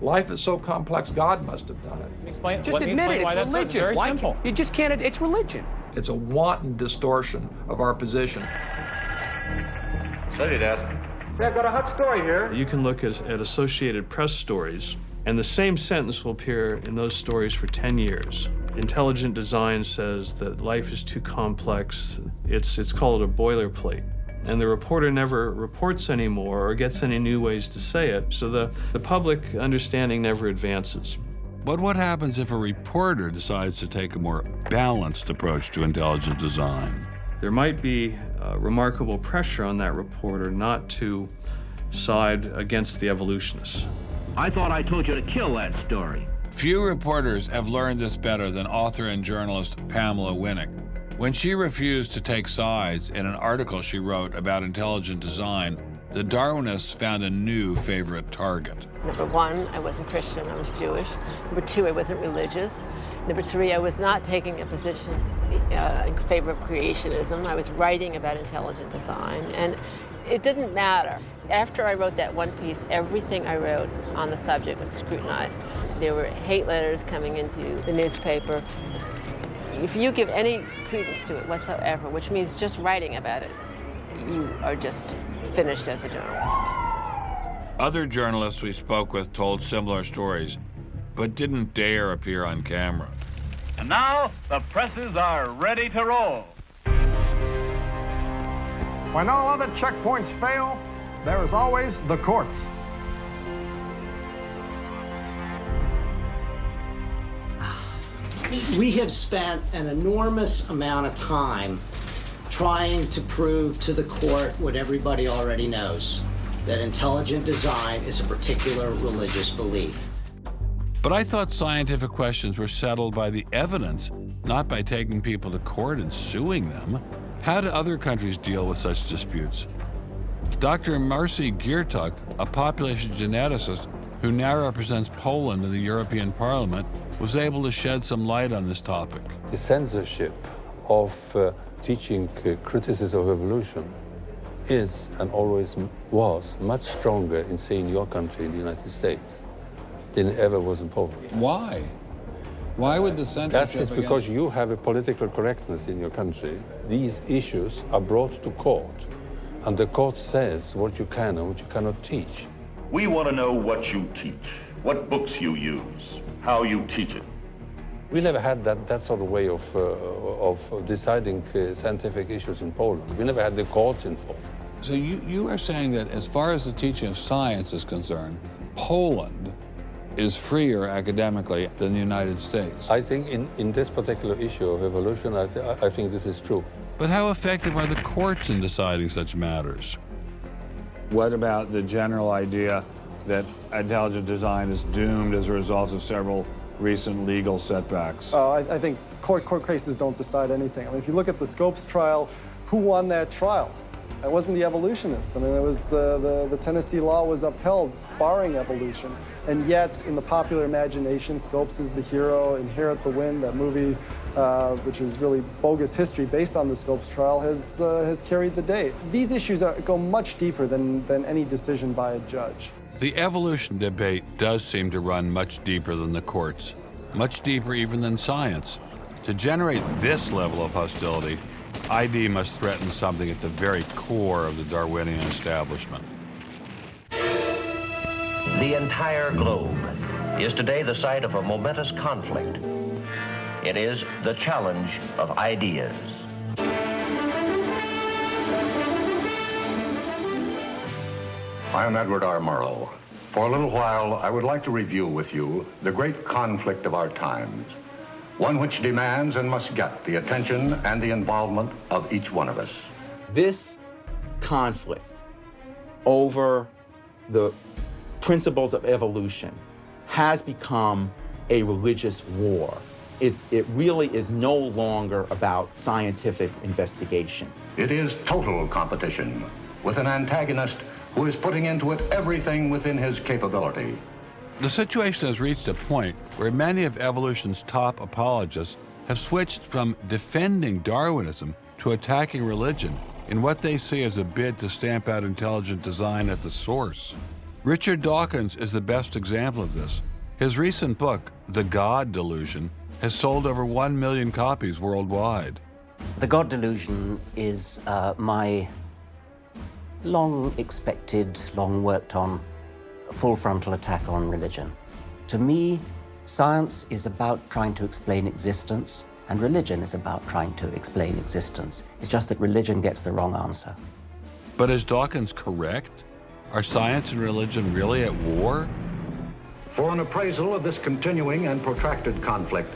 life is so complex, God must have done it. Just admit it, it's religion. It's very simple. You just can't, it's religion. It's a wanton distortion of our position. So did ask. Say, I've got a hot story here. You can look at Associated Press stories, and the same sentence will appear in those stories for 10 years. Intelligent design says that life is too complex. It's called a boilerplate. And the reporter never reports anymore or gets any new ways to say it, so the public understanding never advances. But what happens if a reporter decides to take a more balanced approach to intelligent design? There might be remarkable pressure on that reporter not to side against the evolutionists. I thought I told you to kill that story. Few reporters have learned this better than author and journalist Pamela Winnick. When she refused to take sides in an article she wrote about intelligent design, the Darwinists found a new favorite target. Number one, I wasn't Christian, I was Jewish. Number two, I wasn't religious. Number three, I was not taking a position in favor of creationism. I was writing about intelligent design, and it didn't matter. After I wrote that one piece, everything I wrote on the subject was scrutinized. There were hate letters coming into the newspaper. If you give any credence to it whatsoever, which means just writing about it, you are just finished as a journalist. Other journalists we spoke with told similar stories, but didn't dare appear on camera. And now, the presses are ready to roll. When all other checkpoints fail, there is always the courts. We have spent an enormous amount of time trying to prove to the court what everybody already knows, that intelligent design is a particular religious belief. But I thought scientific questions were settled by the evidence, not by taking people to court and suing them. How do other countries deal with such disputes? Dr. Marcy Giertuk, a population geneticist who now represents Poland in the European Parliament, was able to shed some light on this topic. The censorship of teaching criticism of evolution is and always was much stronger in, say, in your country, in the United States, than it ever was in Poland. Why? Why would the censorship? That is because you have a political correctness in your country. These issues are brought to court, And the court says what you can and what you cannot teach. We want to know what you teach, what books you use, how you teach it. We never had that sort of way of deciding scientific issues in Poland. We never had the courts involved. So you are saying that as far as the teaching of science is concerned, Poland is freer academically than the United States? I think in this particular issue of evolution, I think this is true. But how effective are the courts in deciding such matters? What about the general idea that intelligent design is doomed as a result of several recent legal setbacks? I think court cases don't decide anything. I mean, if you look at the Scopes trial, who won that trial? It wasn't the evolutionists. I mean, it was the Tennessee law was upheld, barring evolution. And yet, in the popular imagination, Scopes is the hero. Inherit the Wind, that movie, which is really bogus history based on the Scopes trial, has carried the day. These issues go much deeper than any decision by a judge. The evolution debate does seem to run much deeper than the courts, much deeper even than science. To generate this level of hostility, ID must threaten something at the very core of the Darwinian establishment. The entire globe is today the site of a momentous conflict. It is the challenge of ideas. I am Edward R. Murrow. For a little while, I would like to review with you the great conflict of our times, one which demands and must get the attention and the involvement of each one of us. This conflict over the principles of evolution has become a religious war. It really is no longer about scientific investigation. It is total competition with an antagonist who is putting into it everything within his capability. The situation has reached a point where many of evolution's top apologists have switched from defending Darwinism to attacking religion in what they see as a bid to stamp out intelligent design at the source. Richard Dawkins is the best example of this. His recent book, The God Delusion, has sold over 1 million copies worldwide. The God Delusion is my long-expected, long-worked-on full frontal attack on religion. To me, science is about trying to explain existence, and religion is about trying to explain existence. It's just that religion gets the wrong answer. But is Dawkins correct? Are science and religion really at war? For an appraisal of this continuing and protracted conflict,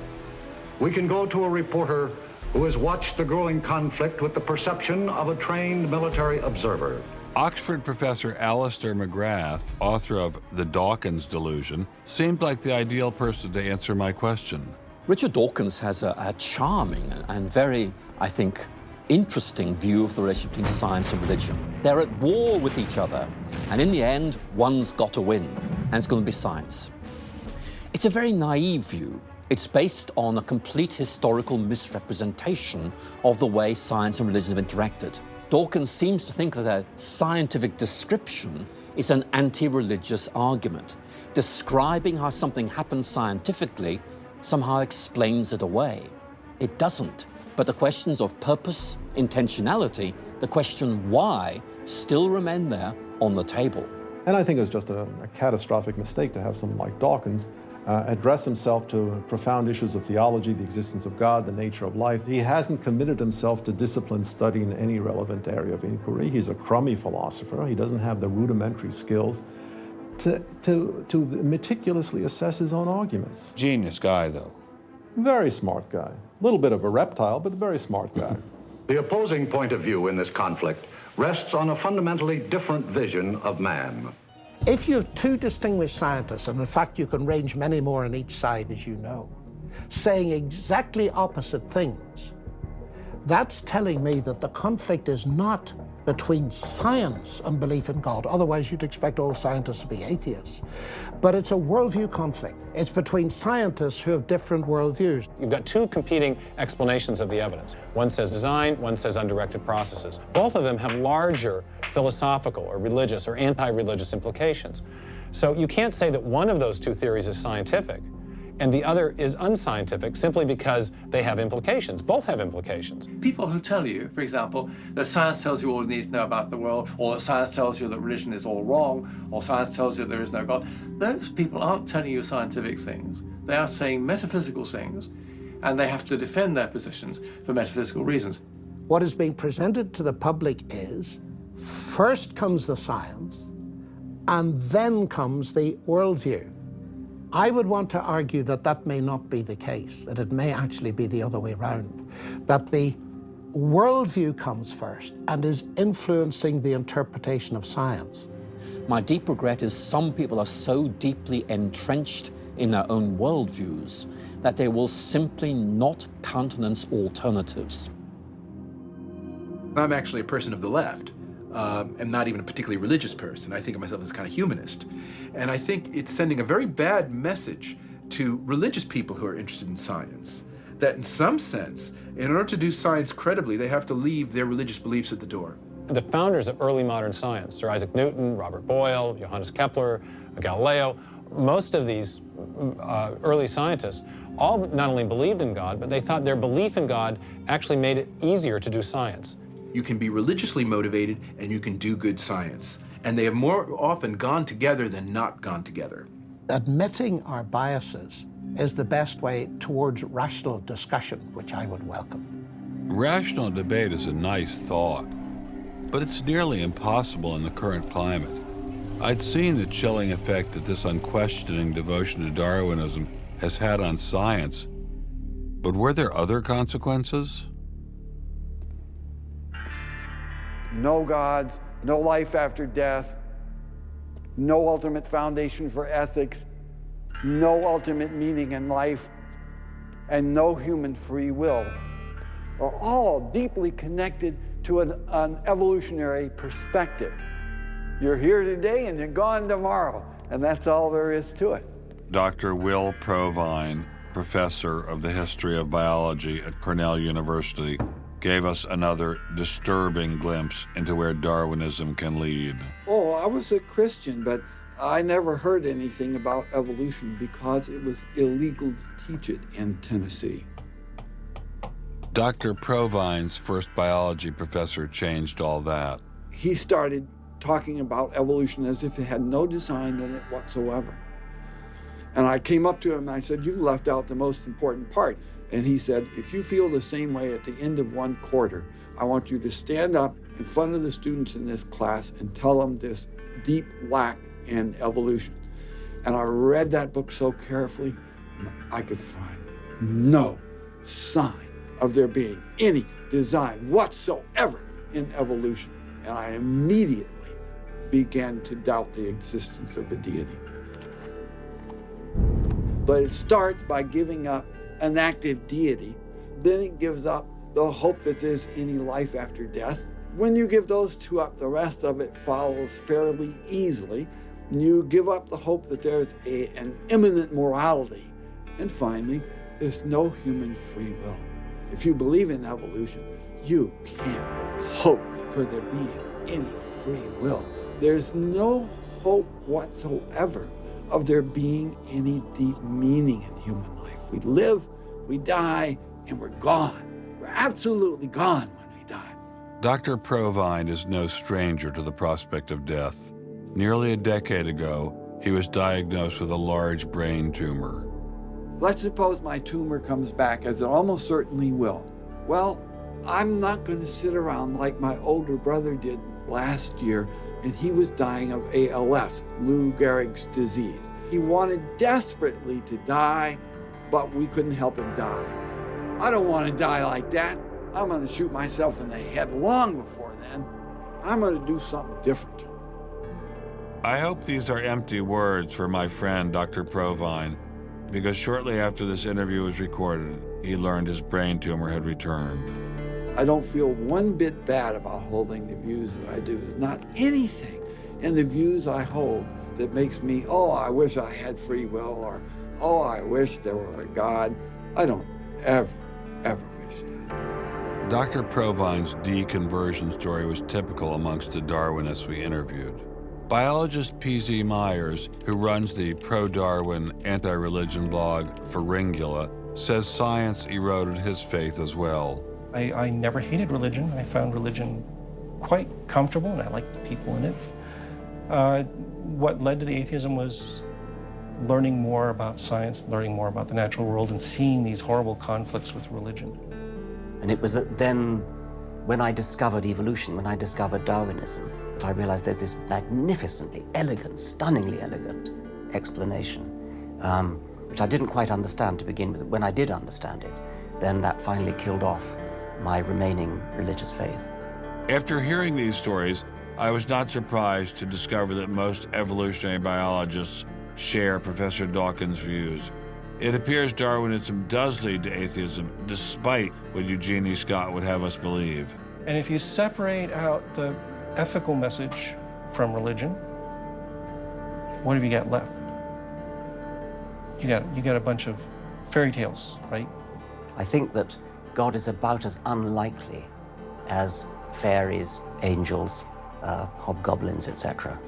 we can go to a reporter who has watched the growing conflict with the perception of a trained military observer. Oxford professor Alistair McGrath, author of The Dawkins Delusion, seemed like the ideal person to answer my question. Richard Dawkins has a charming and very, I think, interesting view of the relationship between science and religion. They're at war with each other, and in the end, one's got to win, and it's going to be science. It's a very naive view. It's based on a complete historical misrepresentation of the way science and religion have interacted. Dawkins seems to think that a scientific description is an anti-religious argument. Describing how something happens scientifically somehow explains it away. It doesn't. But the questions of purpose, intentionality, the question why, still remain there on the table. And I think it was just a catastrophic mistake to have someone like Dawkins address himself to profound issues of theology, the existence of God, the nature of life. He hasn't committed himself to disciplined study in any relevant area of inquiry. He's a crummy philosopher. He doesn't have the rudimentary skills to meticulously assess his own arguments. Genius guy, though. Very smart guy. A little bit of a reptile, but a very smart guy. The opposing point of view in this conflict rests on a fundamentally different vision of man. If you have two distinguished scientists, and in fact you can range many more on each side, as you know, saying exactly opposite things, that's telling me that the conflict is not between science and belief in God. Otherwise, you'd expect all scientists to be atheists. But it's a worldview conflict. It's between scientists who have different worldviews. You've got two competing explanations of the evidence. One says design, one says undirected processes. Both of them have larger philosophical or religious or anti-religious implications. So you can't say that one of those two theories is scientific and the other is unscientific simply because they have implications. Both have implications. People who tell you, for example, that science tells you all you need to know about the world, or that science tells you that religion is all wrong, or science tells you there is no God, those people aren't telling you scientific things. They are saying metaphysical things, and they have to defend their positions for metaphysical reasons. What is being presented to the public is, first comes the science, and then comes the worldview. I would want to argue that that may not be the case, that it may actually be the other way around, that the worldview comes first and is influencing the interpretation of science. My deep regret is some people are so deeply entrenched in their own worldviews that they will simply not countenance alternatives. I'm actually a person of the left. I'm not even a particularly religious person. I think of myself as kind of humanist. And I think it's sending a very bad message to religious people who are interested in science, that in some sense, in order to do science credibly, they have to leave their religious beliefs at the door. The founders of early modern science, Sir Isaac Newton, Robert Boyle, Johannes Kepler, Galileo, most of these early scientists all not only believed in God, but they thought their belief in God actually made it easier to do science. You can be religiously motivated and you can do good science. And they have more often gone together than not gone together. Admitting our biases is the best way towards rational discussion, which I would welcome. Rational debate is a nice thought, but it's nearly impossible in the current climate. I'd seen the chilling effect that this unquestioning devotion to Darwinism has had on science, but were there other consequences? No gods, no life after death, no ultimate foundation for ethics, no ultimate meaning in life, and no human free will are all deeply connected to an evolutionary perspective. You're here today and you're gone tomorrow, and that's all there is to it. Dr. Will Provine, professor of the history of biology at Cornell University, gave us another disturbing glimpse into where Darwinism can lead. Oh, I was a Christian, but I never heard anything about evolution because it was illegal to teach it in Tennessee. Dr. Provine's first biology professor changed all that. He started talking about evolution as if it had no design in it whatsoever. And I came up to him and I said, "You've left out the most important part." And he said, "If you feel the same way at the end of one quarter, I want you to stand up in front of the students in this class and tell them this deep lack in evolution." And I read that book so carefully, and I could find no sign of there being any design whatsoever in evolution. And I immediately began to doubt the existence of a deity. But it starts by giving up an active deity, then it gives up the hope that there's any life after death. When you give those two up, the rest of it follows fairly easily. You give up the hope that there's an imminent morality. And finally, there's no human free will. If you believe in evolution, you can't hope for there being any free will. There's no hope whatsoever of there being any deep meaning in human life. We live, we die, and we're gone. We're absolutely gone when we die. Dr. Provine is no stranger to the prospect of death. Nearly a decade ago, he was diagnosed with a large brain tumor. Let's suppose my tumor comes back, as it almost certainly will. Well, I'm not going to sit around like my older brother did last year, and he was dying of ALS, Lou Gehrig's disease. He wanted desperately to die, but we couldn't help him die. I don't want to die like that. I'm going to shoot myself in the head long before then. I'm going to do something different. I hope these are empty words for my friend, Dr. Provine, because shortly after this interview was recorded, he learned his brain tumor had returned. I don't feel one bit bad about holding the views that I do. There's not anything in the views I hold that makes me, oh, I wish I had free will, or, oh, I wish there were a God. I don't ever wish that. Dr. Provine's deconversion story was typical amongst the Darwinists we interviewed. Biologist P.Z. Myers, who runs the pro-Darwin, anti-religion blog Pharyngula, says science eroded his faith as well. I never hated religion. I found religion quite comfortable, and I liked the people in it. What led to the atheism was learning more about science, learning more about the natural world, and seeing these horrible conflicts with religion. And it was then, when I discovered evolution, when I discovered Darwinism, that I realized there's this magnificently elegant, stunningly elegant explanation, which I didn't quite understand to begin with. When I did understand it, then that finally killed off my remaining religious faith. After hearing these stories, I was not surprised to discover that most evolutionary biologists share Professor Dawkins' views. It appears Darwinism does lead to atheism, despite what Eugenie Scott would have us believe. And if you separate out the ethical message from religion, what have you got left? You got a bunch of fairy tales, right? I think that God is about as unlikely as fairies, angels, hobgoblins, etc.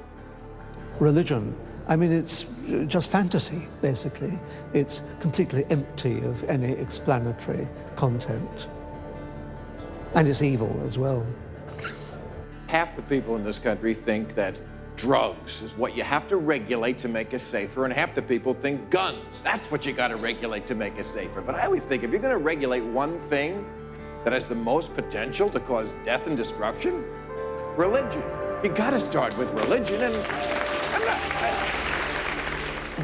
Religion, I mean, it's just fantasy, basically. It's completely empty of any explanatory content. And it's evil as well. Half the people in this country think that drugs is what you have to regulate to make us safer, and half the people think guns, that's what you got to regulate to make us safer. But I always think if you're going to regulate one thing that has the most potential to cause death and destruction, religion. You got to start with religion, and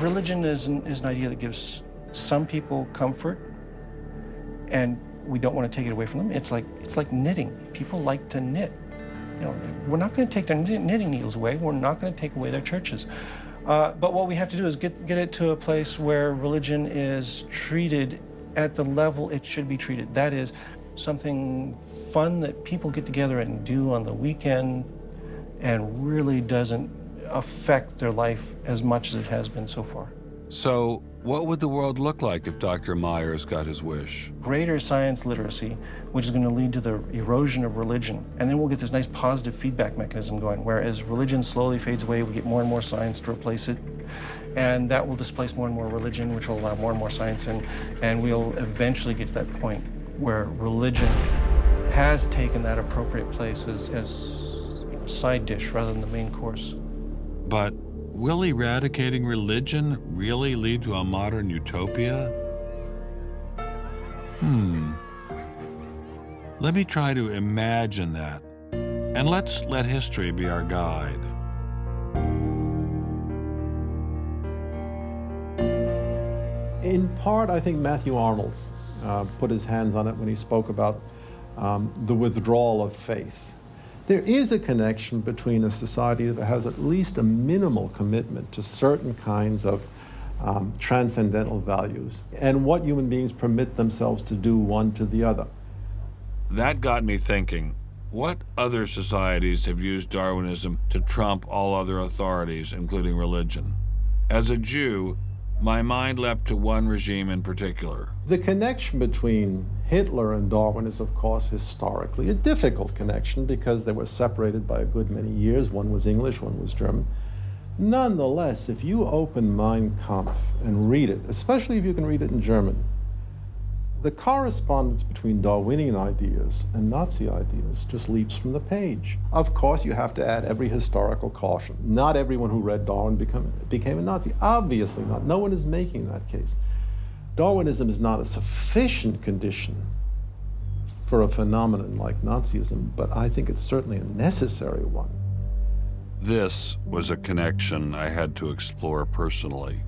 Religion is an idea that gives some people comfort, and we don't want to take it away from them. It's like knitting. People like to knit. You know, we're not going to take their knitting needles away. We're not going to take away their churches. But what we have to do is get it to a place where religion is treated at the level it should be treated. That is something fun that people get together and do on the weekend and really doesn't affect their life as much as it has been so far. So, what would the world look like if Dr. Myers got his wish? Greater science literacy, which is going to lead to the erosion of religion. And then we'll get this nice positive feedback mechanism going, where as religion slowly fades away, we get more and more science to replace it. And that will displace more and more religion, which will allow more and more science in. And we'll eventually get to that point where religion has taken that appropriate place as a side dish rather than the main course. But will eradicating religion really lead to a modern utopia? Let me try to imagine that. And let's let history be our guide. In part, I think Matthew Arnold put his hands on it when he spoke about the withdrawal of faith. There is a connection between a society that has at least a minimal commitment to certain kinds of transcendental values and what human beings permit themselves to do one to the other. That got me thinking, what other societies have used Darwinism to trump all other authorities, including religion? As a Jew, my mind leapt to one regime in particular. The connection between Hitler and Darwin is, of course, historically a difficult connection because they were separated by a good many years. One was English, one was German. Nonetheless, if you open Mein Kampf and read it, especially if you can read it in German, the correspondence between Darwinian ideas and Nazi ideas just leaps from the page. Of course, you have to add every historical caution. Not everyone who read Darwin became a Nazi. Obviously not. No one is making that case. Darwinism is not a sufficient condition for a phenomenon like Nazism, but I think it's certainly a necessary one. This was a connection I had to explore personally.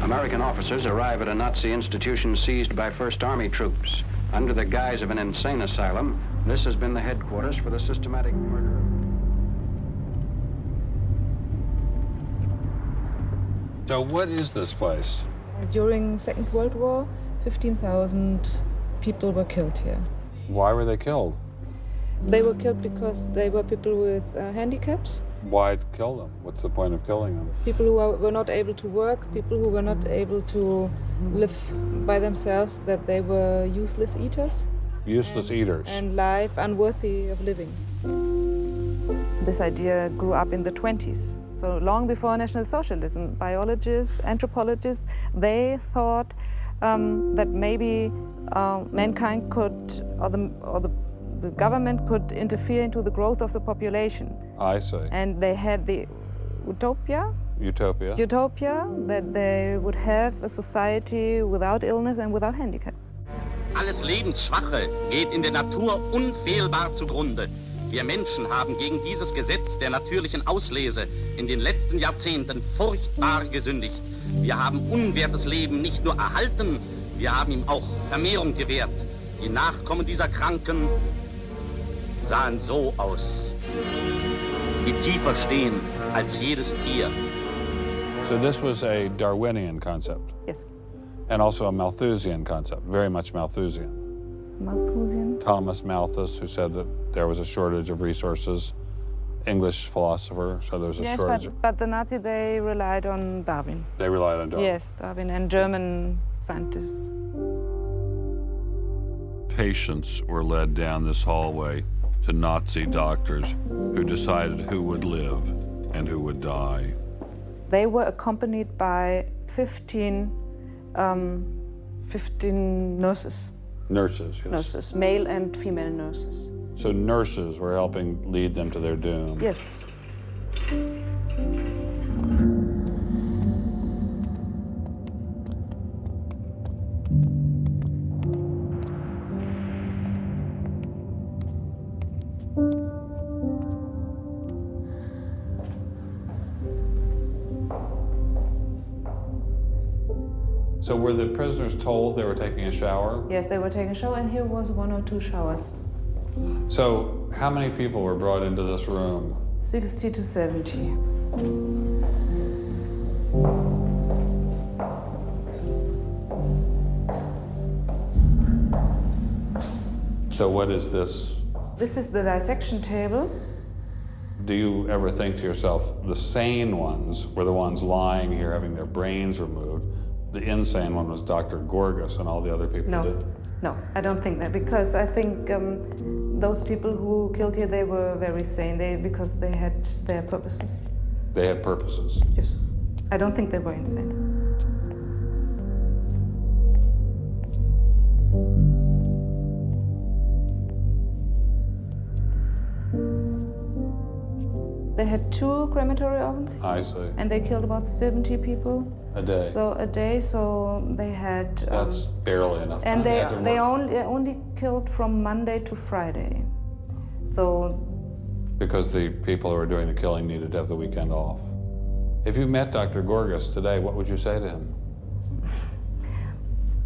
American officers arrive at a Nazi institution seized by First Army troops. Under the guise of an insane asylum, this has been the headquarters for the systematic murder. So what is this place? During Second World War, 15,000 people were killed here. Why were they killed? They were killed because they were people with handicaps, Why kill them? What's the point of killing them? People who were not able to work, people who were not able to live by themselves, that they were useless eaters. Useless eaters. And life unworthy of living. This idea grew up in the 20s. So long before National Socialism, biologists, anthropologists, they thought that maybe mankind could, or the government could interfere into the growth of the population. I see. And they had the utopia that they would have a society without illness and without handicap. Alles Lebensschwache geht in der Natur unfehlbar zugrunde. Wir Menschen haben gegen dieses Gesetz der natürlichen Auslese in den letzten Jahrzehnten furchtbar gesündigt. Wir haben unwertes Leben nicht nur erhalten, wir haben ihm auch Vermehrung gewährt. Die Nachkommen dieser Kranken sahen so aus, die tiefer stehen als jedes Tier. So this was a Darwinian concept? Yes. And also a Malthusian concept, very much Malthusian. Malthusian? Thomas Malthus, who said that there was a shortage of resources, English philosopher, so there was a shortage. Yes, but the Nazis, they relied on Darwin. They relied on Darwin? Yes, Darwin and German scientists. Patients were led down this hallway to Nazi doctors who decided who would live and who would die. They were accompanied by 15 nurses. Nurses, yes. Nurses, male and female nurses. So nurses were helping lead them to their doom. Yes. So were the prisoners told they were taking a shower? Yes, they were taking a shower, and here was 1 or 2 showers. So how many people were brought into this room? 60 to 70. So what is this? This is the dissection table. Do you ever think to yourself, the sane ones were the ones lying here having their brains removed? The insane one was Dr. Gorgas and all the other people did? No, I don't think that, because I think those people who killed here, they were very sane, because they had their purposes. They had purposes? Yes. I don't think they were insane. They had 2 crematory ovens. I see. And they killed about 70 people. A day? So a day, so they had... That's barely enough time. And they only killed from Monday to Friday. So... Because the people who were doing the killing needed to have the weekend off. If you met Dr. Gorgas today, what would you say to him?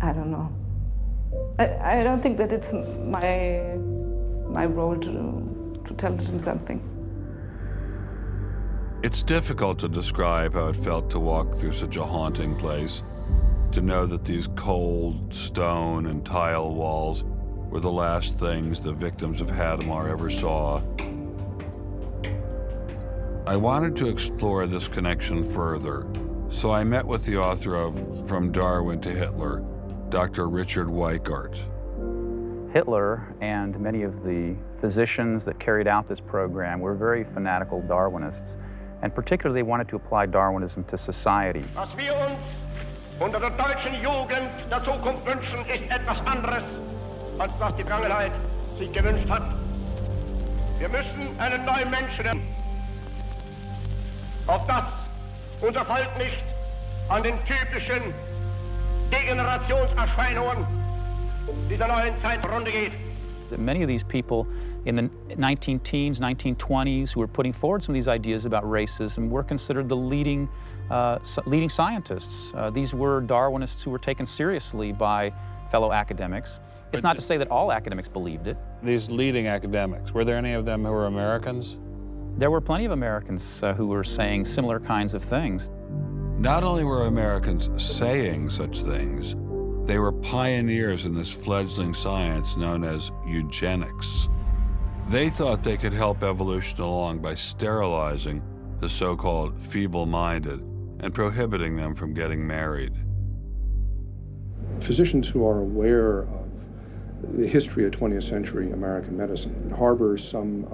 I don't know. I don't think that it's my role to tell him something. It's difficult to describe how it felt to walk through such a haunting place, to know that these cold stone and tile walls were the last things the victims of Hadamar ever saw. I wanted to explore this connection further, so I met with the author of From Darwin to Hitler, Dr. Richard Weikart. Hitler and many of the physicians that carried out this program were very fanatical Darwinists, and particularly wanted to apply Darwinism to society. Was wir uns unter der deutschen Jugend der Zukunft wünschen, ist etwas anderes, als was die Vergangenheit sich gewünscht hat. Wir müssen einen neuen Menschen, auf das unser Volk nicht an den typischen Degenerationserscheinungen dieser neuen Zeit zugrunde geht. Many of these people in the 19-teens, 1920s, who were putting forward some of these ideas about racism were considered the leading scientists. These were Darwinists who were taken seriously by fellow academics. It's not to say that all academics believed it. These leading academics, were there any of them who were Americans? There were plenty of Americans who were saying similar kinds of things. Not only were Americans saying such things, they were pioneers in this fledgling science known as eugenics. They thought they could help evolution along by sterilizing the so-called feeble-minded and prohibiting them from getting married. Physicians who are aware of the history of 20th century American medicine harbor some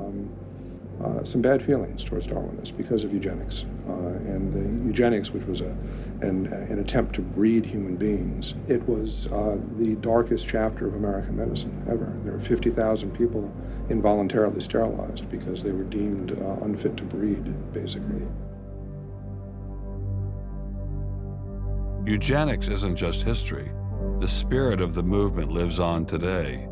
bad feelings towards Darwinists because of eugenics. And eugenics, which was an attempt to breed human beings, it was the darkest chapter of American medicine ever. There were 50,000 people involuntarily sterilized because they were deemed unfit to breed, basically. Eugenics isn't just history. The spirit of the movement lives on today.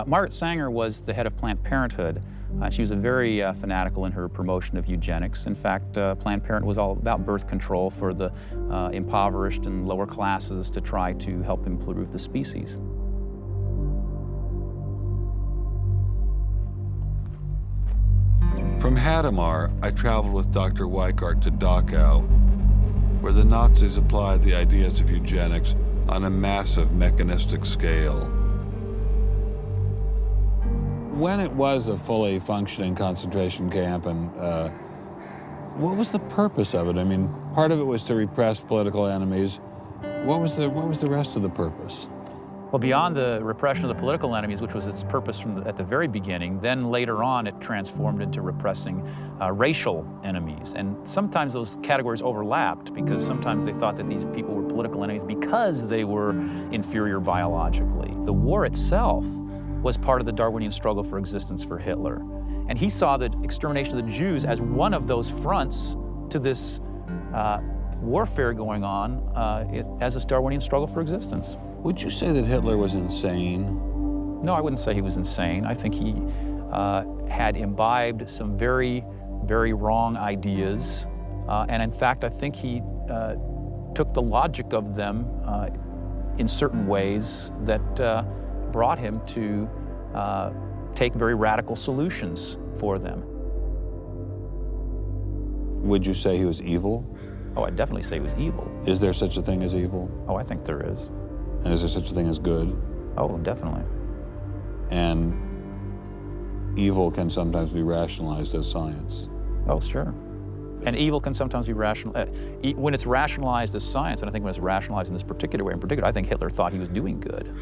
Margaret Sanger was the head of Planned Parenthood. She was very fanatical in her promotion of eugenics. In fact, Planned Parenthood was all about birth control for the impoverished and lower classes to try to help improve the species. From Hadamar, I traveled with Dr. Weikart to Dachau, where the Nazis applied the ideas of eugenics on a massive mechanistic scale. When it was a fully functioning concentration camp, and what was the purpose of it? I mean, part of it was to repress political enemies. What was the rest of the purpose? Well, beyond the repression of the political enemies, which was its purpose at the very beginning, then later on it transformed into repressing racial enemies. And sometimes those categories overlapped because sometimes they thought that these people were political enemies because they were inferior biologically. The war itself was part of the Darwinian struggle for existence for Hitler. And he saw the extermination of the Jews as one of those fronts to this warfare going on as this Darwinian struggle for existence. Would you say that Hitler was insane? No, I wouldn't say he was insane. I think he had imbibed some very, very wrong ideas. And in fact, I think he took the logic of them in certain ways that brought him to take very radical solutions for them. Would you say he was evil? Oh, I'd definitely say he was evil. Is there such a thing as evil? Oh, I think there is. And is there such a thing as good? Oh, definitely. And evil can sometimes be rationalized as science. Oh, sure. And evil can sometimes be rational. When it's rationalized as science, and I think when it's rationalized in this particular way, in particular, I think Hitler thought he was doing good.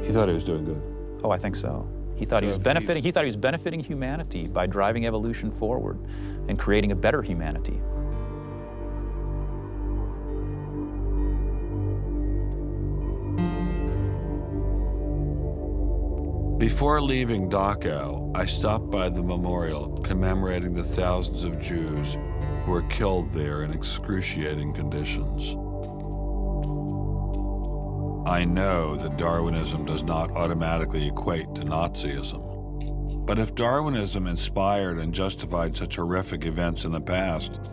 He thought he was doing good? Oh, I think so. He thought he was benefiting. He thought he was benefiting humanity by driving evolution forward and creating a better humanity. Before leaving Dachau, I stopped by the memorial commemorating the thousands of Jews who were killed there in excruciating conditions. I know that Darwinism does not automatically equate to Nazism. But if Darwinism inspired and justified such horrific events in the past,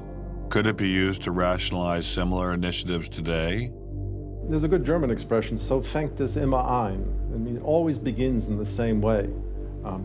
could it be used to rationalize similar initiatives today? There's a good German expression, so fängt es immer ein. I mean, it always begins in the same way.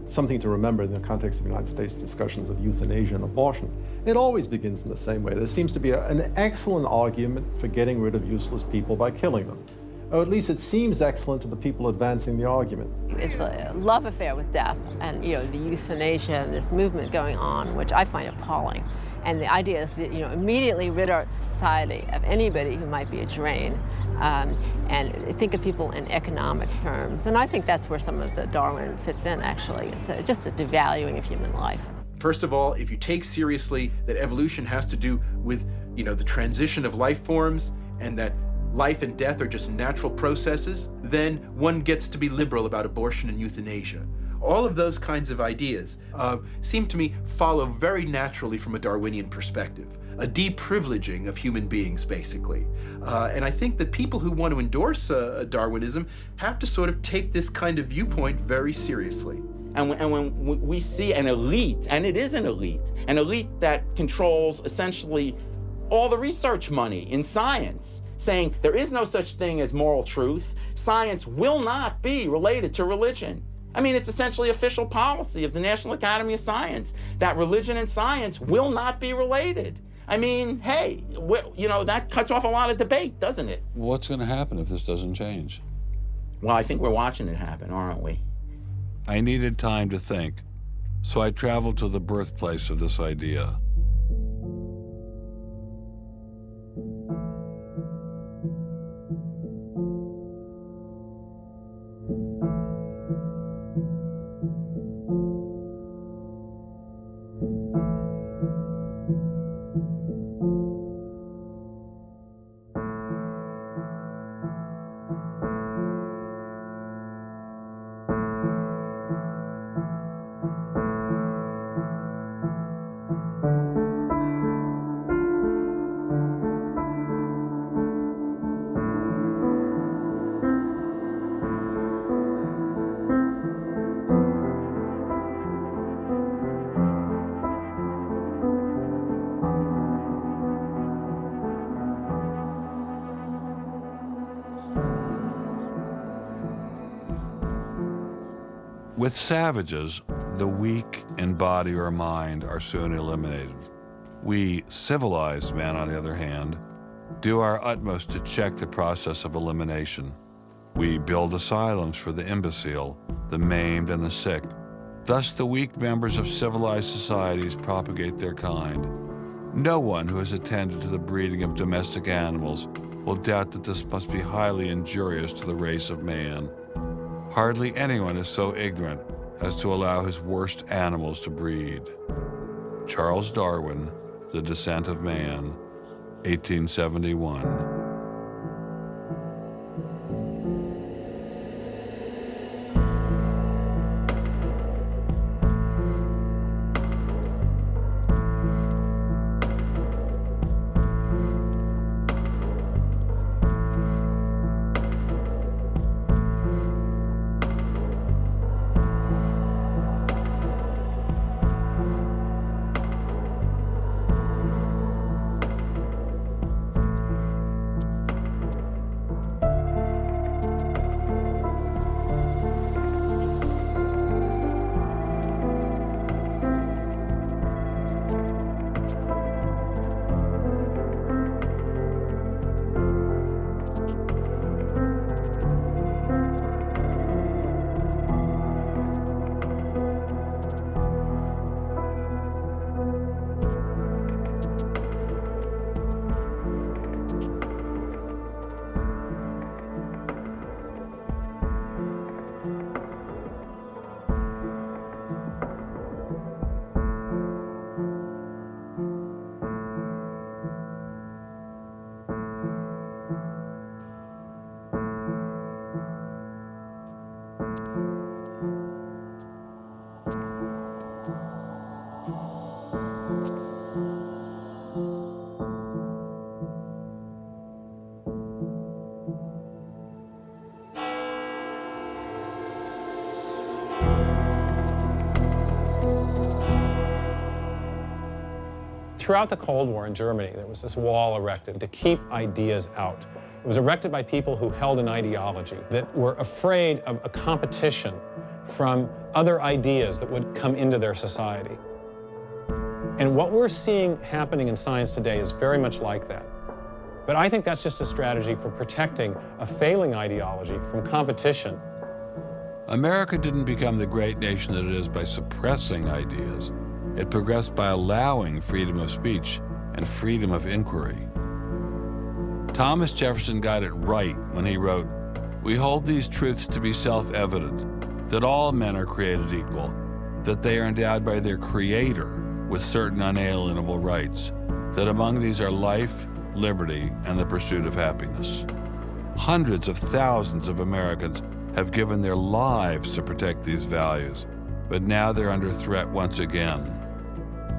Something to remember in the context of United States discussions of euthanasia and abortion. It always begins in the same way. There seems to be an excellent argument for getting rid of useless people by killing them. Or at least it seems excellent to the people advancing the argument. It's a love affair with death and, the euthanasia and this movement going on, which I find appalling. And the idea is that, immediately rid our society of anybody who might be a drain and think of people in economic terms. And I think that's where some of the Darwin fits in, actually. It's just a devaluing of human life. First of all, if you take seriously that evolution has to do with, the transition of life forms and that life and death are just natural processes, then one gets to be liberal about abortion and euthanasia. All of those kinds of ideas seem to me follow very naturally from a Darwinian perspective, a deprivileging of human beings, basically. And I think that people who want to endorse Darwinism have to sort of take this kind of viewpoint very seriously. And when we see an elite, and it is an elite that controls essentially all the research money in science, saying there is no such thing as moral truth, science will not be related to religion. I mean, it's essentially official policy of the National Academy of Science that religion and science will not be related. I mean, hey, that cuts off a lot of debate, doesn't it? What's going to happen if this doesn't change? Well, I think we're watching it happen, aren't we? I needed time to think, So I traveled to the birthplace of this idea. With savages, the weak in body or mind are soon eliminated. We civilized men, on the other hand, do our utmost to check the process of elimination. We build asylums for the imbecile, the maimed, and the sick. Thus, the weak members of civilized societies propagate their kind. No one who has attended to the breeding of domestic animals will doubt that this must be highly injurious to the race of man. Hardly anyone is so ignorant as to allow his worst animals to breed. Charles Darwin, The Descent of Man, 1871. Throughout the Cold War in Germany, there was this wall erected to keep ideas out. It was erected by people who held an ideology that were afraid of a competition from other ideas that would come into their society. And what we're seeing happening in science today is very much like that. But I think that's just a strategy for protecting a failing ideology from competition. America didn't become the great nation that it is by suppressing ideas. It progressed by allowing freedom of speech and freedom of inquiry. Thomas Jefferson got it right when he wrote, "We hold these truths to be self-evident, that all men are created equal, that they are endowed by their Creator with certain unalienable rights, that among these are life, liberty, and the pursuit of happiness." Hundreds of thousands of Americans have given their lives to protect these values, but now they're under threat once again.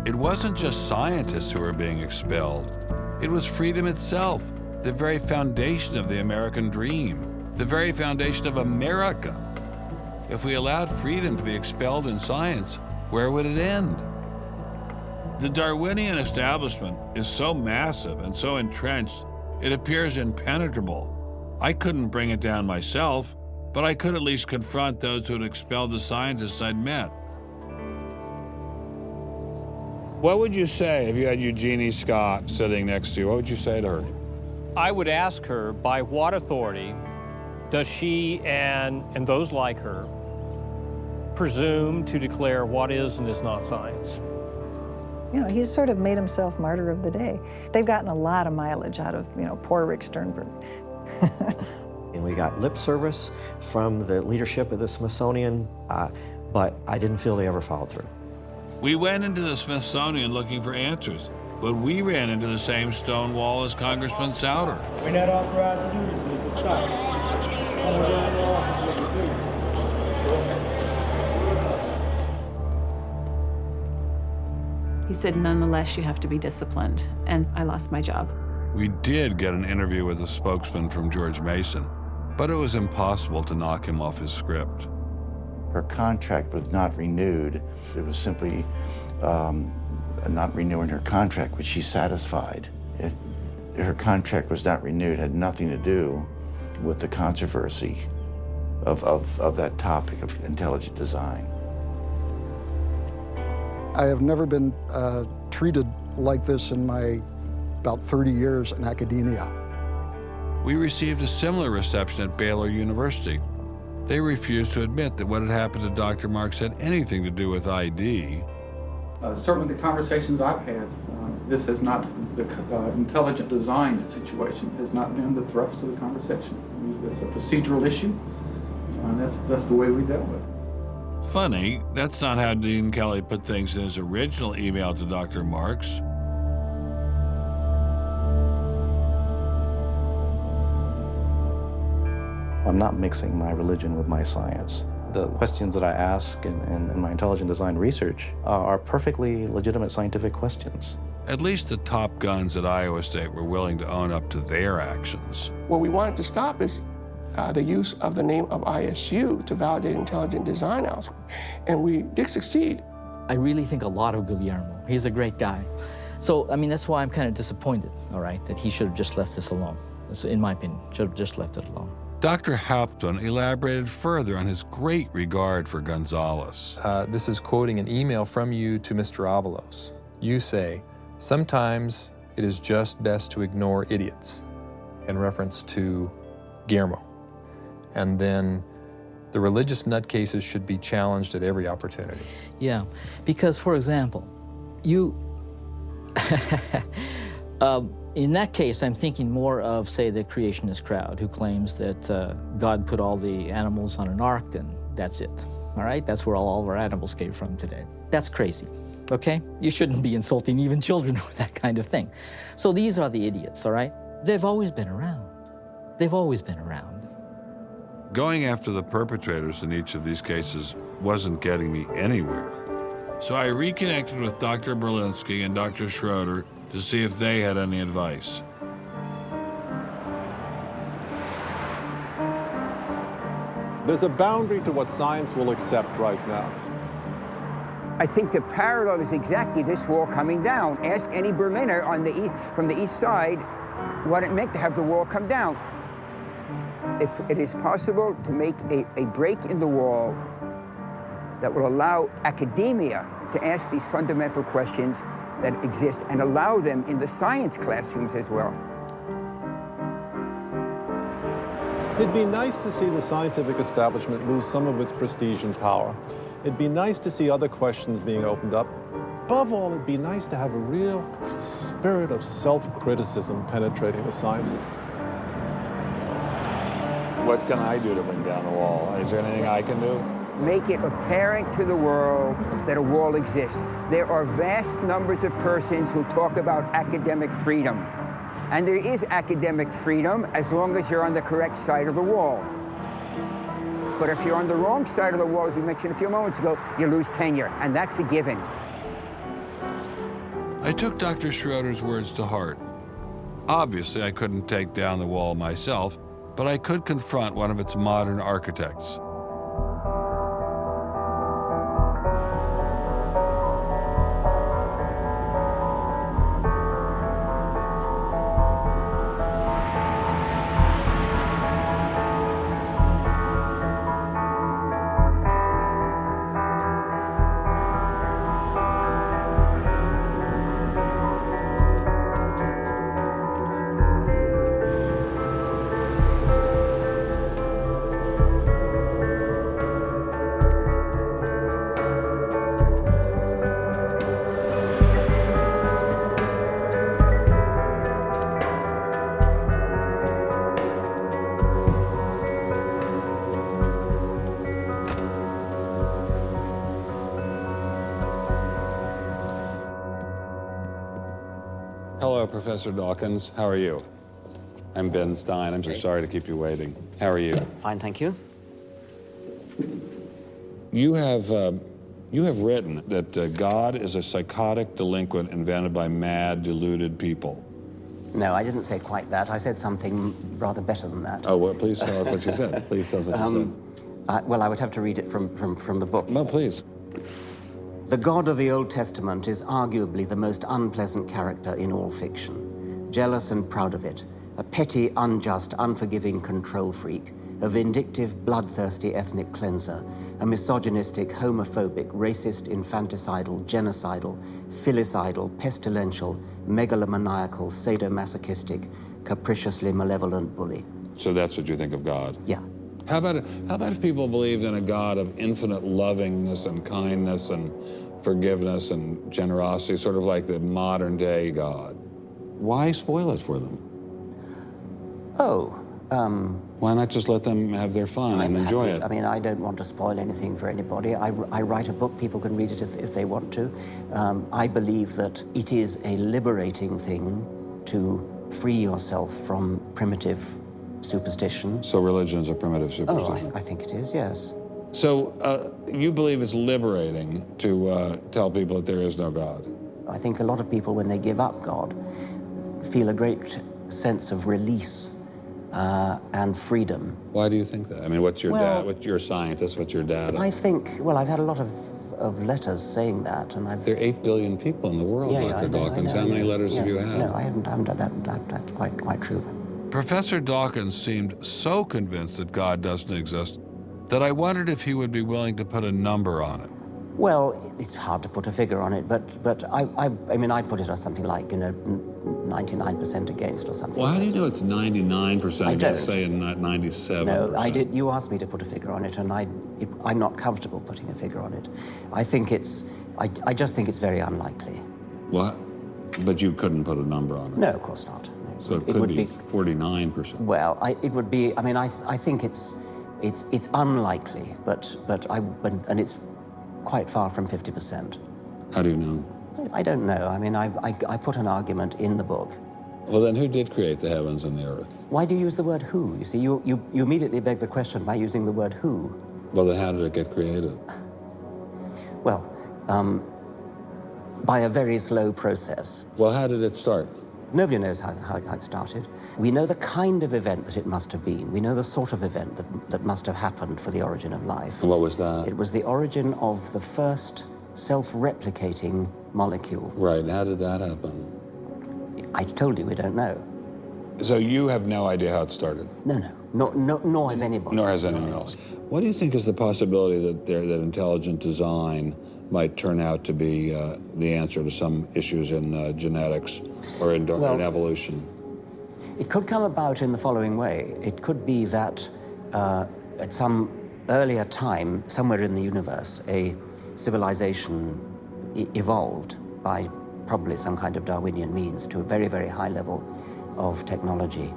It wasn't just scientists who were being expelled. It was freedom itself, the very foundation of the American dream, the very foundation of America. If we allowed freedom to be expelled in science, where would it end? The Darwinian establishment is so massive and so entrenched, it appears impenetrable. I couldn't bring it down myself, but I could at least confront those who had expelled the scientists I'd met. What would you say if you had Eugenie Scott sitting next to you? What would you say to her? I would ask her, by what authority does she and those like her presume to declare what is and is not science. You know, he's sort of made himself martyr of the day. They've gotten a lot of mileage out of, you know, poor Rick Sternberg. And we got lip service from the leadership of the Smithsonian, but I didn't feel they ever followed through. We went into the Smithsonian looking for answers, but we ran into the same stone wall as Congressman Souter. We're not authorized to do this, so it's a stop. I'm going down to the office with you, please. He said, nonetheless, you have to be disciplined, and I lost my job. We did get an interview with a spokesman from George Mason, but it was impossible to knock him off his script. Her contract was not renewed. It was simply not renewing her contract, which she's satisfied. Her contract was not renewed, had nothing to do with the controversy of that topic of intelligent design. I have never been treated like this in my about 30 years in academia. We received a similar reception at Baylor University. They refused to admit that what had happened to Dr. Marks had anything to do with ID. Certainly the conversations I've had, this has not, the intelligent design situation has not been the thrust of the conversation. I mean, it's a procedural issue, and that's the way we dealt with it. Funny, that's not how Dean Kelly put things in his original email to Dr. Marks. I'm not mixing my religion with my science. The questions that I ask in my intelligent design research are perfectly legitimate scientific questions. At least the top guns at Iowa State were willing to own up to their actions. What we wanted to stop is the use of the name of ISU to validate intelligent design elsewhere, and we did succeed. I really think a lot of Guillermo. He's a great guy. So, I mean, that's why I'm kind of disappointed, all right, that he should have just left this alone. So, in my opinion, should have just left it alone. Dr. Hauptmann elaborated further on his great regard for Gonzalez. This is quoting an email from you to Mr. Avalos. You say, "Sometimes it is just best to ignore idiots," in reference to Guillermo. And then the religious nutcases should be challenged at every opportunity. Yeah, because, for example, you... in that case, I'm thinking more of, say, the creationist crowd who claims that God put all the animals on an ark and that's it, all right? That's where all of our animals came from today. That's crazy, okay? You shouldn't be insulting even children with that kind of thing. So these are the idiots, all right? They've always been around. They've always been around. Going after the perpetrators in each of these cases wasn't getting me anywhere. So I reconnected with Dr. Berlinski and Dr. Schroeder to see if they had any advice. There's a boundary to what science will accept right now. I think the parallel is exactly this wall coming down. Ask any Berliner from the east side what it meant to have the wall come down. If it is possible to make a break in the wall that will allow academia to ask these fundamental questions that exist and allow them in the science classrooms as well. It'd be nice to see the scientific establishment lose some of its prestige and power. It'd be nice to see other questions being opened up. Above all, it'd be nice to have a real spirit of self-criticism penetrating the sciences. What can I do to bring down the wall? Is there anything I can do? Make it apparent to the world that a wall exists. There are vast numbers of persons who talk about academic freedom. And there is academic freedom as long as you're on the correct side of the wall. But if you're on the wrong side of the wall, as we mentioned a few moments ago, you lose tenure, and that's a given. I took Dr. Schroeder's words to heart. Obviously, I couldn't take down the wall myself, but I could confront one of its modern architects. Professor Dawkins. How are you? I'm Ben Stein. I'm so sorry to keep you waiting. How are you? Fine, thank you. You have written that God is a psychotic delinquent invented by mad, deluded people. No, I didn't say quite that. I said something rather better than that. Oh, well, please tell us what you said. Please tell us what you said. Well, I would have to read it from the book. No, please. The God of the Old Testament is arguably the most unpleasant character in all fiction. Jealous and proud of it, a petty, unjust, unforgiving control freak, a vindictive, bloodthirsty ethnic cleanser, a misogynistic, homophobic, racist, infanticidal, genocidal, filicidal, pestilential, megalomaniacal, sadomasochistic, capriciously malevolent bully. So that's what you think of God? Yeah. How about if people believed in a God of infinite lovingness and kindness and forgiveness and generosity, sort of like the modern day God? Why spoil it for them? Why not just let them have their fun and enjoy it? I mean, I don't want to spoil anything for anybody. I write a book, people can read it if they want to. I believe that it is a liberating thing to free yourself from primitive superstition. So religion is a primitive superstition? Oh, I think it is, yes. So you believe it's liberating to tell people that there is no God? I think a lot of people, when they give up God, feel a great sense of release and freedom. Why do you think that? I mean, what's your dad? What's your scientist? What's your dad? I think, well, I've had a lot of letters saying that, and I've... There are 8 billion people in the world, Dr. Dawkins. How many letters have you had? No, I haven't done that. That's quite true. Professor Dawkins seemed so convinced that God doesn't exist that I wondered if he would be willing to put a number on it. Well, it's hard to put a figure on it, but I mean, I'd put it as something like, 99% against or something. Well, how do you know it's 99% against, say, and not 97%? No, I did. You asked me to put a figure on it, and I'm not comfortable putting a figure on it. I think I just think it's very unlikely. What? But you couldn't put a number on it? No, of course not. No. So it could be 49%. Well, it would be. I mean, I think it's unlikely, but it's quite far from 50%. How do you know? I don't know. I mean, I put an argument in the book. Well, then who did create the heavens and the earth? Why do you use the word who? You see, you immediately beg the question by using the word who. Well, then how did it get created? Well, by a very slow process. Well, how did it start? Nobody knows how it started. We know the kind of event that it must have been. We know the sort of event that must have happened for the origin of life. And what was that? It was the origin of the first self-replicating molecule. Right, how did that happen? I told you we don't know. So you have no idea how it started? No, nor has anybody. Nor has anyone else. What do you think is the possibility that intelligent design might turn out to be the answer to some issues in genetics or in evolution? It could come about in the following way. It could be that at some earlier time, somewhere in the universe, a civilization evolved by probably some kind of Darwinian means to a very, very high level of technology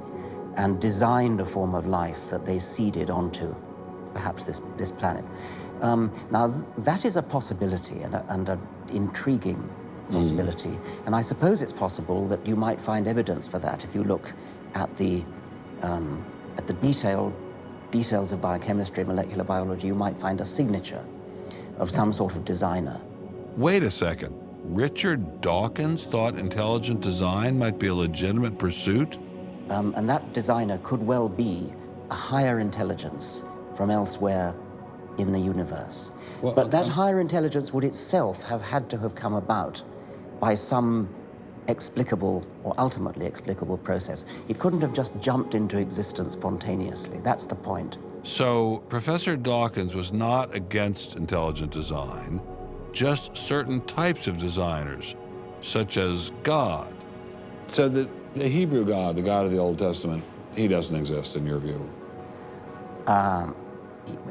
and designed a form of life that they seeded onto perhaps this planet. Now, that is a possibility and an intriguing possibility. And I suppose it's possible that you might find evidence for that if you look at the details of biochemistry, molecular biology. You might find a signature of some sort of designer. Wait a second. Richard Dawkins thought intelligent design might be a legitimate pursuit? And that designer could well be a higher intelligence from elsewhere in the universe. Well, but that higher intelligence would itself have had to have come about by some explicable or ultimately explicable process. It couldn't have just jumped into existence spontaneously. That's the point. So Professor Dawkins was not against intelligent design, just certain types of designers, such as God. So the Hebrew God, the God of the Old Testament, he doesn't exist in your view?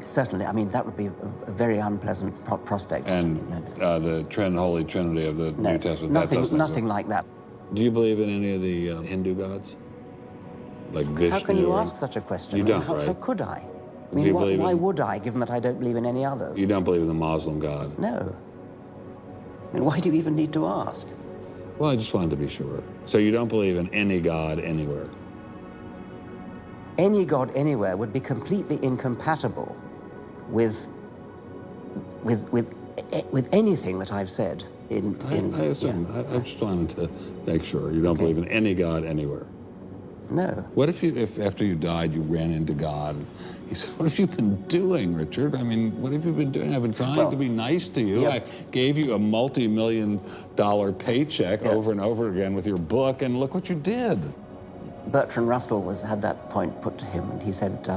Certainly. I mean, that would be a very unpleasant prospect. And the Holy Trinity of the New Testament, nothing like that. Do you believe in any of the Hindu gods? Like Vishnu? How can you ask such a question? You don't, right? How could I? I mean, why would I, given that I don't believe in any others? You don't believe in the Muslim God? No. I mean, why do you even need to ask? Well, I just wanted to be sure. So you don't believe in any God anywhere? Any God anywhere would be completely incompatible with anything that I've said. I assume. Yeah. I just wanted to make sure you don't believe in any God anywhere. No. What if after you died you ran into God? He said, "What have you been doing, Richard? I mean, what have you been doing? I've been trying to be nice to you. I gave you a multi-million-dollar paycheck over and over again with your book, and look what you did." Bertrand Russell had that point put to him, and he said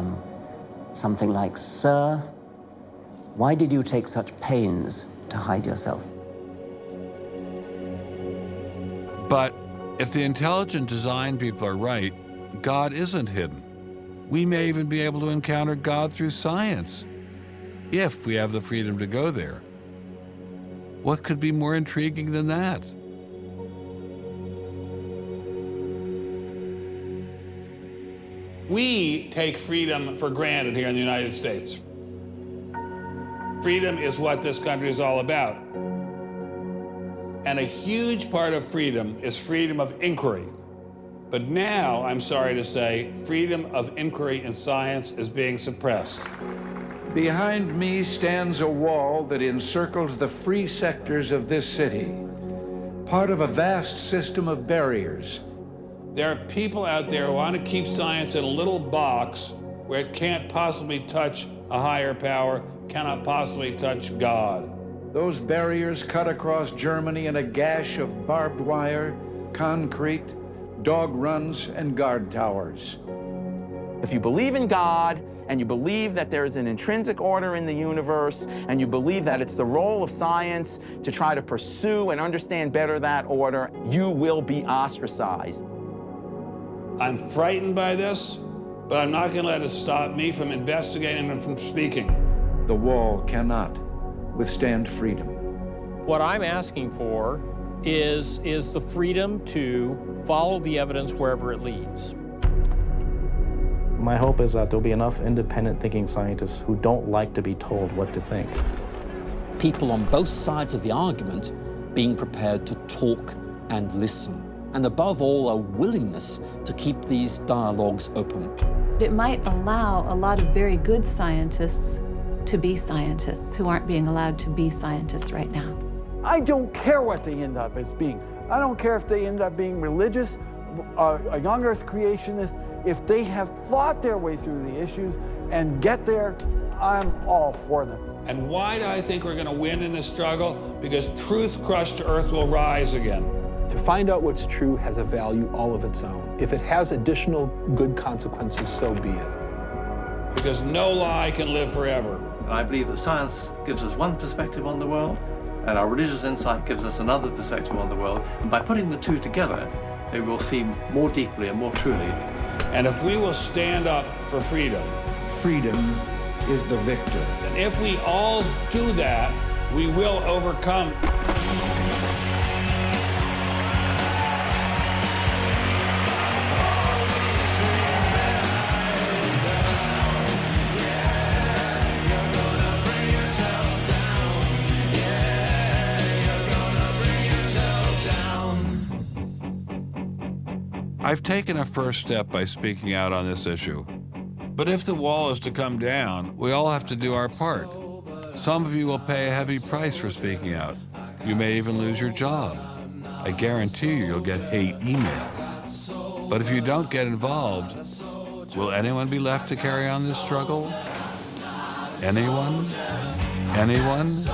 something like, "Sir, why did you take such pains to hide yourself?" But if the intelligent design people are right, God isn't hidden. We may even be able to encounter God through science, if we have the freedom to go there. What could be more intriguing than that? We take freedom for granted here in the United States. Freedom is what this country is all about. And a huge part of freedom is freedom of inquiry. But now, I'm sorry to say, freedom of inquiry in science is being suppressed. Behind me stands a wall that encircles the free sectors of this city, part of a vast system of barriers. There are people out there who want to keep science in a little box where it can't possibly touch a higher power, cannot possibly touch God. Those barriers cut across Germany in a gash of barbed wire, concrete, dog runs, and guard towers. If you believe in God, and you believe that there is an intrinsic order in the universe, and you believe that it's the role of science to try to pursue and understand better that order, you will be ostracized. I'm frightened by this, but I'm not going to let it stop me from investigating and from speaking. The wall cannot withstand freedom. What I'm asking for is the freedom to follow the evidence wherever it leads. My hope is that there'll be enough independent thinking scientists who don't like to be told what to think. People on both sides of the argument being prepared to talk and listen. And above all, a willingness to keep these dialogues open. It might allow a lot of very good scientists to be scientists who aren't being allowed to be scientists right now. I don't care what they end up as being. I don't care if they end up being religious, a young earth creationist. If they have thought their way through the issues and get there, I'm all for them. And why do I think we're going to win in this struggle? Because truth-crushed earth will rise again. To find out what's true has a value all of its own. If it has additional good consequences, so be it. Because no lie can live forever. And I believe that science gives us one perspective on the world, and our religious insight gives us another perspective on the world. And by putting the two together, they will see more deeply and more truly. And if we will stand up for freedom, freedom is the victor. And if we all do that, we will overcome. I've taken a first step by speaking out on this issue. But if the wall is to come down, we all have to do our part. Some of you will pay a heavy price for speaking out. You may even lose your job. I guarantee you'll get hate email. But if you don't get involved, will anyone be left to carry on this struggle? Anyone? Anyone?